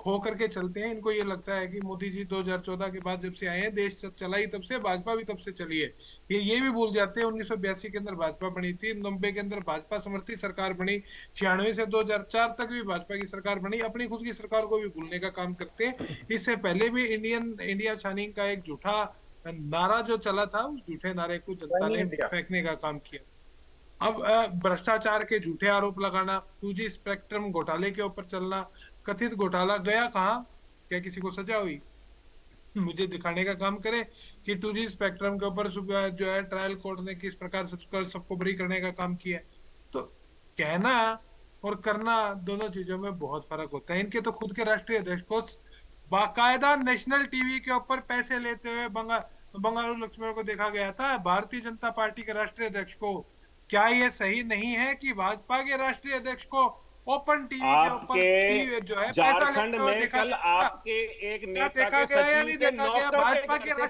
[SPEAKER 8] खो करके चलते हैं। इनको ये लगता है कि मोदी जी 2014 के बाद जब से आए हैं, देश चलाई तब से, भाजपा भी तब से चली है। ये भी भूल जाते हैं 1982 के अंदर भाजपा बनी थी, 90 के अंदर भाजपा समर्थित सरकार बनी, 96 से 2004 तक भी भाजपा की सरकार बनी। अपनी खुद की सरकार को भी भूलने का काम करते हैं। इससे पहले भी इंडिया शाइनिंग का एक झूठा नारा जो चला था, उस झूठे नारे को जनता ने फेंकने का काम किया। अब भ्रष्टाचार के झूठे आरोप लगाना, 2G स्पेक्ट्रम घोटाले के ऊपर चलना, कथित घोटाला गया कहाँ, क्या किसी को सजा हुई? मुझे दिखाने का काम करे कि 2G स्पेक्ट्रम के ऊपर जो है ट्रायल कोर्ट ने किस प्रकार सबको बरी करने का काम किया। तो कहना और करना दोनों चीजों में बहुत फर्क होता है। इनके तो खुद के राष्ट्रीय अध्यक्ष को बाकायदा नेशनल टीवी के ऊपर पैसे लेते हुए बंगारू लक्ष्मण को देखा गया था। भारतीय जनता पार्टी के राष्ट्रीय अध्यक्ष को, क्या ये सही नहीं है कि भाजपा के राष्ट्रीय अध्यक्ष को ओपन टीवी के ऊपर जो है
[SPEAKER 7] झारखंड में कल आपके एक नेता के सचिव के नौकर के घर से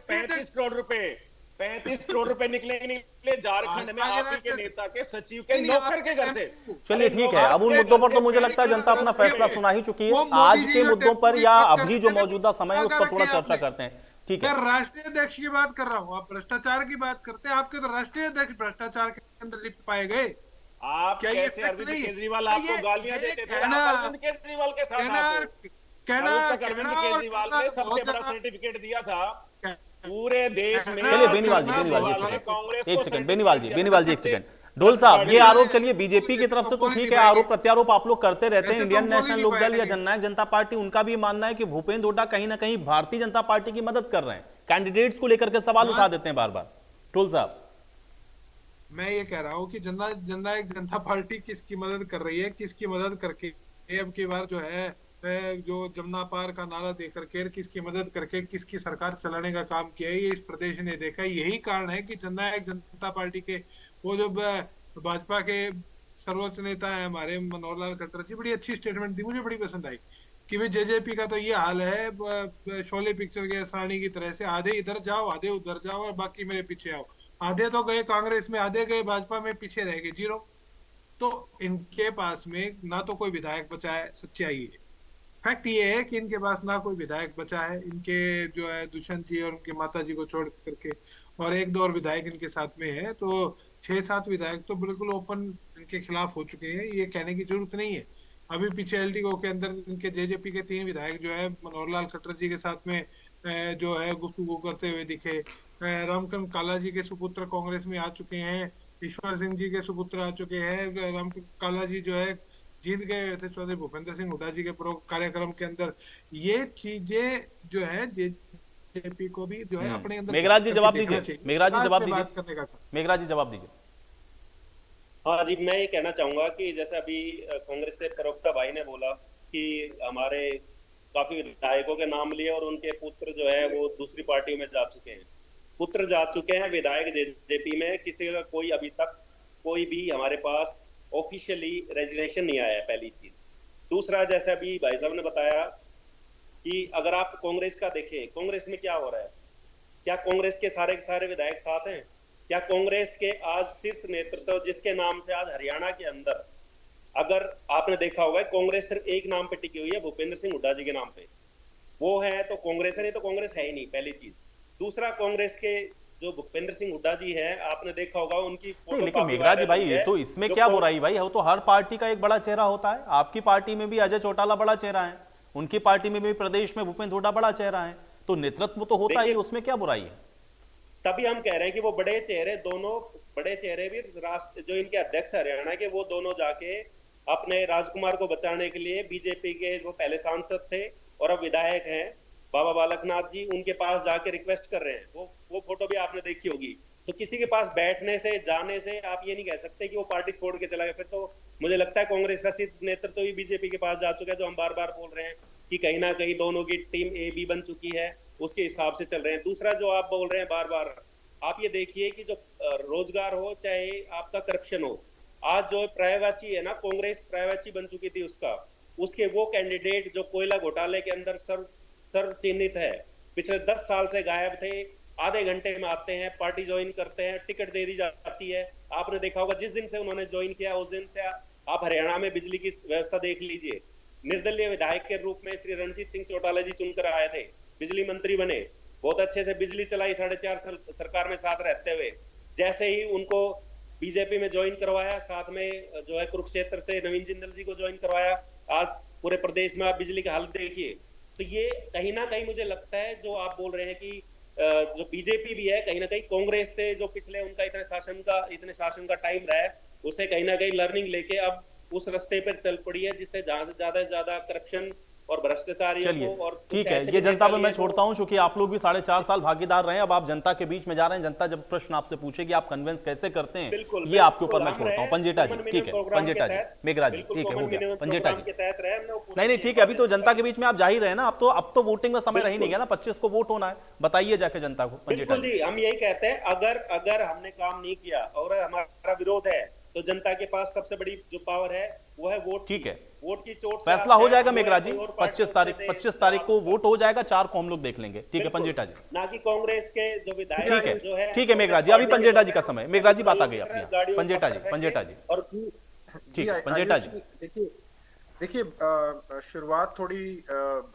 [SPEAKER 7] 35 करोड़ रुपए निकले झारखंड में आपके के नेता के सचिव के नौकर के घर से।
[SPEAKER 1] चलिए ठीक है, अब उन मुद्दों पर तो मुझे लगता है जनता अपना फैसला सुना ही चुकी है। आज के मुद्दों पर या अभी जो मौजूदा समय है उस पर थोड़ा चर्चा करते हैं। ठीक है,
[SPEAKER 8] राष्ट्रीय अध्यक्ष की बात कर रहा हूँ, आप भ्रष्टाचार की बात करते हैं। आपके तो राष्ट्रीय अध्यक्ष भ्रष्टाचार के अंदर लिप्त पाए गए।
[SPEAKER 7] आप कैसे अरविंद केजरीवाल आपको गालियां देते थे? अरविंद केजरीवाल के साथ अरविंद केजरीवाल ने सबसे बड़ा सर्टिफिकेट दिया था पूरे देश में।
[SPEAKER 1] चलिए बेनीवाल जी एक सेकंड, बेनीवाल जी एक सेकंड। ढोल साहब, ये आरोप चलिए बीजेपी की तरफ से तो ठीक है, आरोप प्रत्यारोप आप लोग करते रहते हैं। इंडियन नेशनल लोकदल या जननायक जनता पार्टी, उनका भी मानना है कि भूपेंद्र हुड्डा कहीं ना कहीं भारतीय जनता पार्टी की मदद कर रहे हैं, कैंडिडेट्स को लेकर के सवाल उठा देते हैं बार बार। ढोल साहब,
[SPEAKER 8] मैं ये कह रहा हूँ कि जननायक जनता पार्टी किसकी मदद कर रही है, किसकी मदद करके अब की बार जो है जो जमुना पार का नारा देकर के किसकी मदद करके किसकी सरकार चलाने का काम किया है, ये इस प्रदेश ने देखा। यही कारण है कि जननायक जनता पार्टी के वो जो भाजपा के सर्वोच्च नेता है हमारे मनोहर लाल खट्टर जी, बड़ी अच्छी स्टेटमेंट दी, मुझे बड़ी पसंद आई कि भाई जेजेपी का तो ये हाल है शोले पिक्चर के सारणी की तरह से, आधे इधर जाओ आधे उधर जाओ और बाकी मेरे पीछे आओ। आधे तो गए कांग्रेस में, आधे गए भाजपा में, पीछे रह गए जीरो। तो इनके पास में ना तो कोई विधायक बचा है, सच्चाई है। फैक्ट ये है कि इनके पास ना कोई विधायक बचा है। इनके जो है दुष्यंत जी और उनकी माता जी को छोड़ करके और 1-2 और विधायक इनके साथ में है, तो 6-7 विधायक तो बिल्कुल ओपन इनके खिलाफ हो चुके हैं। ये कहने की जरूरत नहीं है। अभी पीछे एलडीओ के अंदर इनके जेजेपी के 3 विधायक जो है मनोहर लाल खट्टर जी के साथ में जो है गुफ्तगू करते हुए दिखे। रामकरण काला जी के सुपुत्र कांग्रेस में आ चुके हैं, ईश्वर सिंह जी के सुपुत्र आ चुके हैं। रामकरण काला जी जो है जीत गए थे चौधरी भूपेंद्र सिंह हुड्डा जी के कार्यक्रम के अंदर। ये चीजें जो है जेजेपी को भी जो है अपने अंदर
[SPEAKER 1] मेघराज जी जवाब दीजिए,
[SPEAKER 8] चाहिए।
[SPEAKER 1] मेघराज जी जवाब
[SPEAKER 8] बात
[SPEAKER 1] दीजिए,
[SPEAKER 8] करने का
[SPEAKER 1] मेघराज जी जवाब दीजिए।
[SPEAKER 9] हाँ जी, मैं ये कहना चाहूंगा कि जैसे अभी कांग्रेस से प्रवक्ता भाई ने बोला कि हमारे काफी विधायकों के नाम लिए और उनके पुत्र जो है वो दूसरी पार्टियों में जा चुके हैं, पुत्र जा चुके हैं विधायक जेजेपी में। किसी का कोई अभी तक कोई भी हमारे पास ऑफिशियली रेजिग्नेशन नहीं आया है, पहली चीज। दूसरा, जैसे अभी भाई साहब ने बताया कि अगर आप कांग्रेस का देखें, कांग्रेस में क्या हो रहा है, क्या कांग्रेस के सारे विधायक साथ हैं? क्या कांग्रेस के आज शीर्ष नेतृत्व जिसके नाम से आज हरियाणा के अंदर, अगर आपने देखा होगा, कांग्रेस सिर्फ एक नाम पे टिकी हुई है, भूपेंद्र सिंह हुड्डा जी के नाम पे, वो है तो कांग्रेस है, नहीं तो कांग्रेस है ही नहीं, पहली चीज। दूसरा, कांग्रेस के जो भूपेंद्र सिंह हुड्डा जी है, आपने देखा होगा उनकी फोटो।
[SPEAKER 1] लेकिन मेघराज जी भाई, ये तो इसमें क्या बुराई भाई, वो तो हर पार्टी का एक बड़ा चेहरा होता है। आपकी पार्टी में भी अजय चौटाला बड़ा चेहरा है, उनकी पार्टी में भी प्रदेश में भूपेंद्र हुड्डा बड़ा चेहरा है, तो नेतृत्व तो होता ही, उसमें क्या बुराई है?
[SPEAKER 9] तभी हम कह रहे हैं कि वो बड़े चेहरे, दोनों बड़े चेहरे भी राष्ट्र जो इनके अध्यक्ष हरियाणा के, वो दोनों जाके अपने राजकुमार को बचाने के लिए बीजेपी के जो पहले सांसद थे और अब विधायक हैं बाबा बालकनाथ जी, उनके पास जाके रिक्वेस्ट कर रहे हैं। वो फोटो भी आपने देखी होगी। तो किसी के पास बैठने से, जाने से आप ये नहीं कह सकते कि वो पार्टी छोड़ के चला गया। फिर तो मुझे लगता है कांग्रेस का शीर्ष नेतृत्व भी बीजेपी के पास जा चुका है, जो हम बार बार बोल रहे हैं कि कहीं ना कहीं दोनों की टीम ए बी बन चुकी है, उसके हिसाब से चल रहे हैं। दूसरा, जो आप बोल रहे हैं बार बार, आप ये देखिए कि जो रोजगार हो चाहे आपका करप्शन हो, आज जो प्रायवाची है ना, कांग्रेस प्रायवाची बन चुकी थी उसके वो कैंडिडेट जो कोयला घोटाले के अंदर सर चिन्हित है, पिछले 10 साल से गायब थे, आधे घंटे में आते हैं, पार्टी ज्वाइन करते हैं, टिकट दे दी जाती है। आपने देखा होगा जिस दिन से उन्होंने ज्वाइन किया उस दिन से आप हरियाणा में बिजली की व्यवस्था देख लीजिए। निर्दलीय विधायक के रूप में श्री रणजीत सिंह चौटाला जी चुनकर आए थे, बिजली मंत्री बने, बहुत अच्छे से बिजली चलाई 4.5 साल सरकार में साथ रहते हुए। जैसे ही उनको बीजेपी में ज्वाइन करवाया, साथ में जो है कुरुक्षेत्र से नवीन जिंदल जी को ज्वाइन करवाया, आज पूरे प्रदेश में आप बिजली का हालत देखिए। तो ये कहीं ना कहीं मुझे लगता है जो आप बोल रहे हैं कि जो बीजेपी भी है, कहीं ना कहीं कांग्रेस से जो पिछले उनका इतने शासन का टाइम रहा है, उसे कहीं ना कहीं लर्निंग लेके अब उस रास्ते पर चल पड़ी है, जिससे जहां से ज्यादा करप्शन और भ्रष्टाचार।
[SPEAKER 1] चलिए ठीक है, ये जनता पे मैं छोड़ता हूं, क्योंकि आप लोग भी 4.5 साल भागीदार रहे हैं। अब आप जनता के बीच में जा रहे हैं, जनता जब प्रश्न आपसे पूछेगी आप कन्विंस कैसे करते हैं, ये आपके ऊपर मैं छोड़ता हूं। पंजेटा जी ठीक है, पंजेटा जी, मेघराज जी ठीक है, हो गया पंजेटा जी। नहीं ठीक है, अभी तो जनता के बीच में आप जा ही रहे हैं ना, अब तो वोटिंग का समय रह ही नहीं गया ना, 25 को वोट होना है, बताइए जाके जनता को। पंजेटा जी,
[SPEAKER 9] हम यही कहते हैं, अगर हमने काम नहीं किया और हमारा विरोध है, तो जनता के पास सबसे बड़ी जो पावर है वो है वोट।
[SPEAKER 1] ठीक है,
[SPEAKER 9] वोट की चोट
[SPEAKER 1] फैसला हो जाएगा मेघराज जी, 25 तारीख को वोट हो जाएगा, 4 को हम लोग देख लेंगे। ठीक है पंजेटा जी,
[SPEAKER 9] ना कि कांग्रेस के जो विधायक जो है।
[SPEAKER 1] ठीक है मेघराज जी, अभी पंजेटा जी का समय, मेघराज जी बात आ गई आपकी, पंजेटा जी
[SPEAKER 10] और
[SPEAKER 1] ठीक है पंजेटा जी।
[SPEAKER 10] देखिए शुरुआत थोड़ी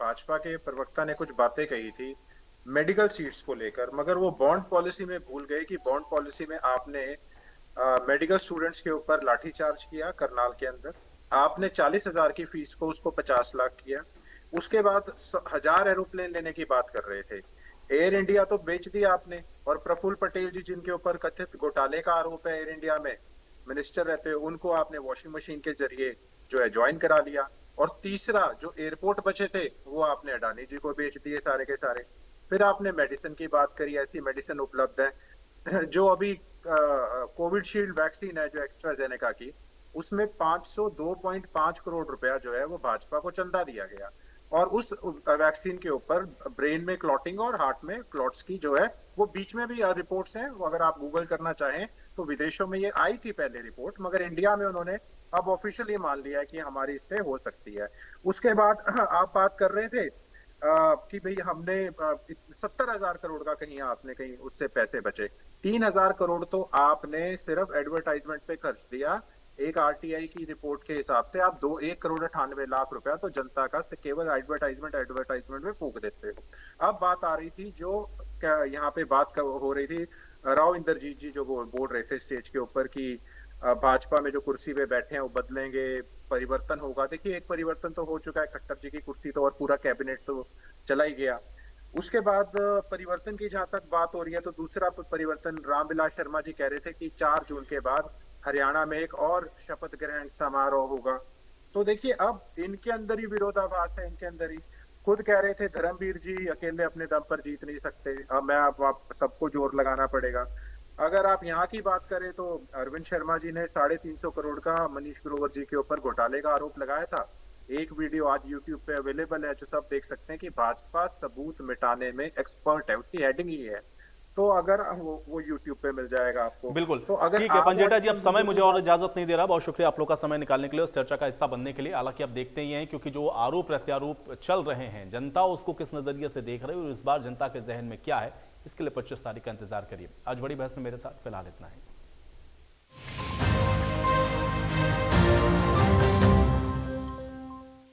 [SPEAKER 10] भाजपा के प्रवक्ता ने कुछ बातें कही थी मेडिकल सीट्स को लेकर, मगर वो बॉन्ड पॉलिसी में भूल गए कि बॉन्ड पॉलिसी में आपने मेडिकल स्टूडेंट्स के ऊपर लाठीचार्ज किया करनाल के अंदर, आपने 40,000 की फीस को उसको 50 लाख किया, उसके बाद 1000 एरोप्लेन लेने की बात कर रहे थे। एयर इंडिया तो बेच दिया आपने, और प्रफुल्ल पटेल जी जिनके ऊपर कथित घोटाले का आरोप है एयर इंडिया में मिनिस्टर रहते हैं, उनको आपने वॉशिंग मशीन के जरिए जो है ज्वाइन करा लिया। और तीसरा, जो एयरपोर्ट बचे थे वो आपने अडानी जी को बेच दिए सारे के सारे। फिर आपने मेडिसिन की बात करी, ऐसी मेडिसिन उपलब्ध है जो अभी कोविशील्ड वैक्सीन है जो एस्ट्राजेनेका की, उसमें 502.5 करोड़ रुपया जो है वो भाजपा को चंदा दिया गया, और उस वैक्सीन के ऊपर ब्रेन में क्लॉटिंग और हार्ट में क्लॉट्स की जो है वो बीच में भी रिपोर्ट्स हैं, वो अगर आप गूगल करना चाहें तो विदेशों में ये आई थी पहले रिपोर्ट, मगर इंडिया में उन्होंने अब ऑफिशियली मान लिया है कि हमारी इससे हो सकती है। उसके बाद आप बात कर रहे थे कि भाई हमने 70,000 करोड़ का कहीं उससे पैसे बचे, 3,000 करोड़ तो आपने सिर्फ एडवर्टाइजमेंट पे खर्च दिया। एक आरटीआई की रिपोर्ट के हिसाब से आप 1 करोड़ 98 लाख रुपया तो जनता का केवल एडवर्टाइजमेंट में फूक देते हो। अब बात आ रही थी जो यहाँ पे बात हो रही थी, राव इंद्रजीत जी जो बोल रहे थे स्टेज के ऊपर कि भाजपा में जो कुर्सी पे बैठे हैं वो बदलेंगे, परिवर्तन होगा। देखिए, एक परिवर्तन तो हो चुका है, खट्टर जी की कुर्सी तो, और पूरा कैबिनेट तो चला ही गया। उसके बाद परिवर्तन की जहां तक बात हो रही है, तो दूसरा परिवर्तन रामविलास शर्मा जी कह रहे थे कि 4 जून के बाद हरियाणा में एक और शपथ ग्रहण समारोह होगा। तो देखिए, अब इनके अंदर ही विरोधाभास है, इनके अंदर ही। खुद कह रहे थे धर्मवीर जी अकेले अपने दम पर जीत नहीं सकते, अब मैं आप सबको जोर लगाना पड़ेगा। अगर आप यहाँ की बात करें तो अरविंद शर्मा जी ने 350 करोड़ का मनीष ग्रोवर जी के ऊपर घोटाले का आरोप लगाया था। एक वीडियो आज YouTube पे अवेलेबल है, जो सब देख सकते हैं कि भाजपा सबूत मिटाने में एक्सपर्ट है, उसकी हेडिंग ही है। तो अगर वो YouTube पे मिल जाएगा आपको।
[SPEAKER 1] बिल्कुल,
[SPEAKER 10] तो अगर
[SPEAKER 1] ठीक है पंजेटा जी, अब समय मुझे और इजाजत नहीं दे रहा। बहुत शुक्रिया आप लोग का समय निकालने के लिए, उस चर्चा का हिस्सा बनने के लिए। हालांकि अब देखते ही हैं, क्योंकि जो आरोप प्रत्यारोप चल रहे हैं, जनता उसको किस नजरिए से देख रही है और इस बार जनता के जहन में क्या है, इसके लिए 25 तारीख का इंतजार करिए। आज बड़ी बहस में मेरे साथ फिलहाल इतना है।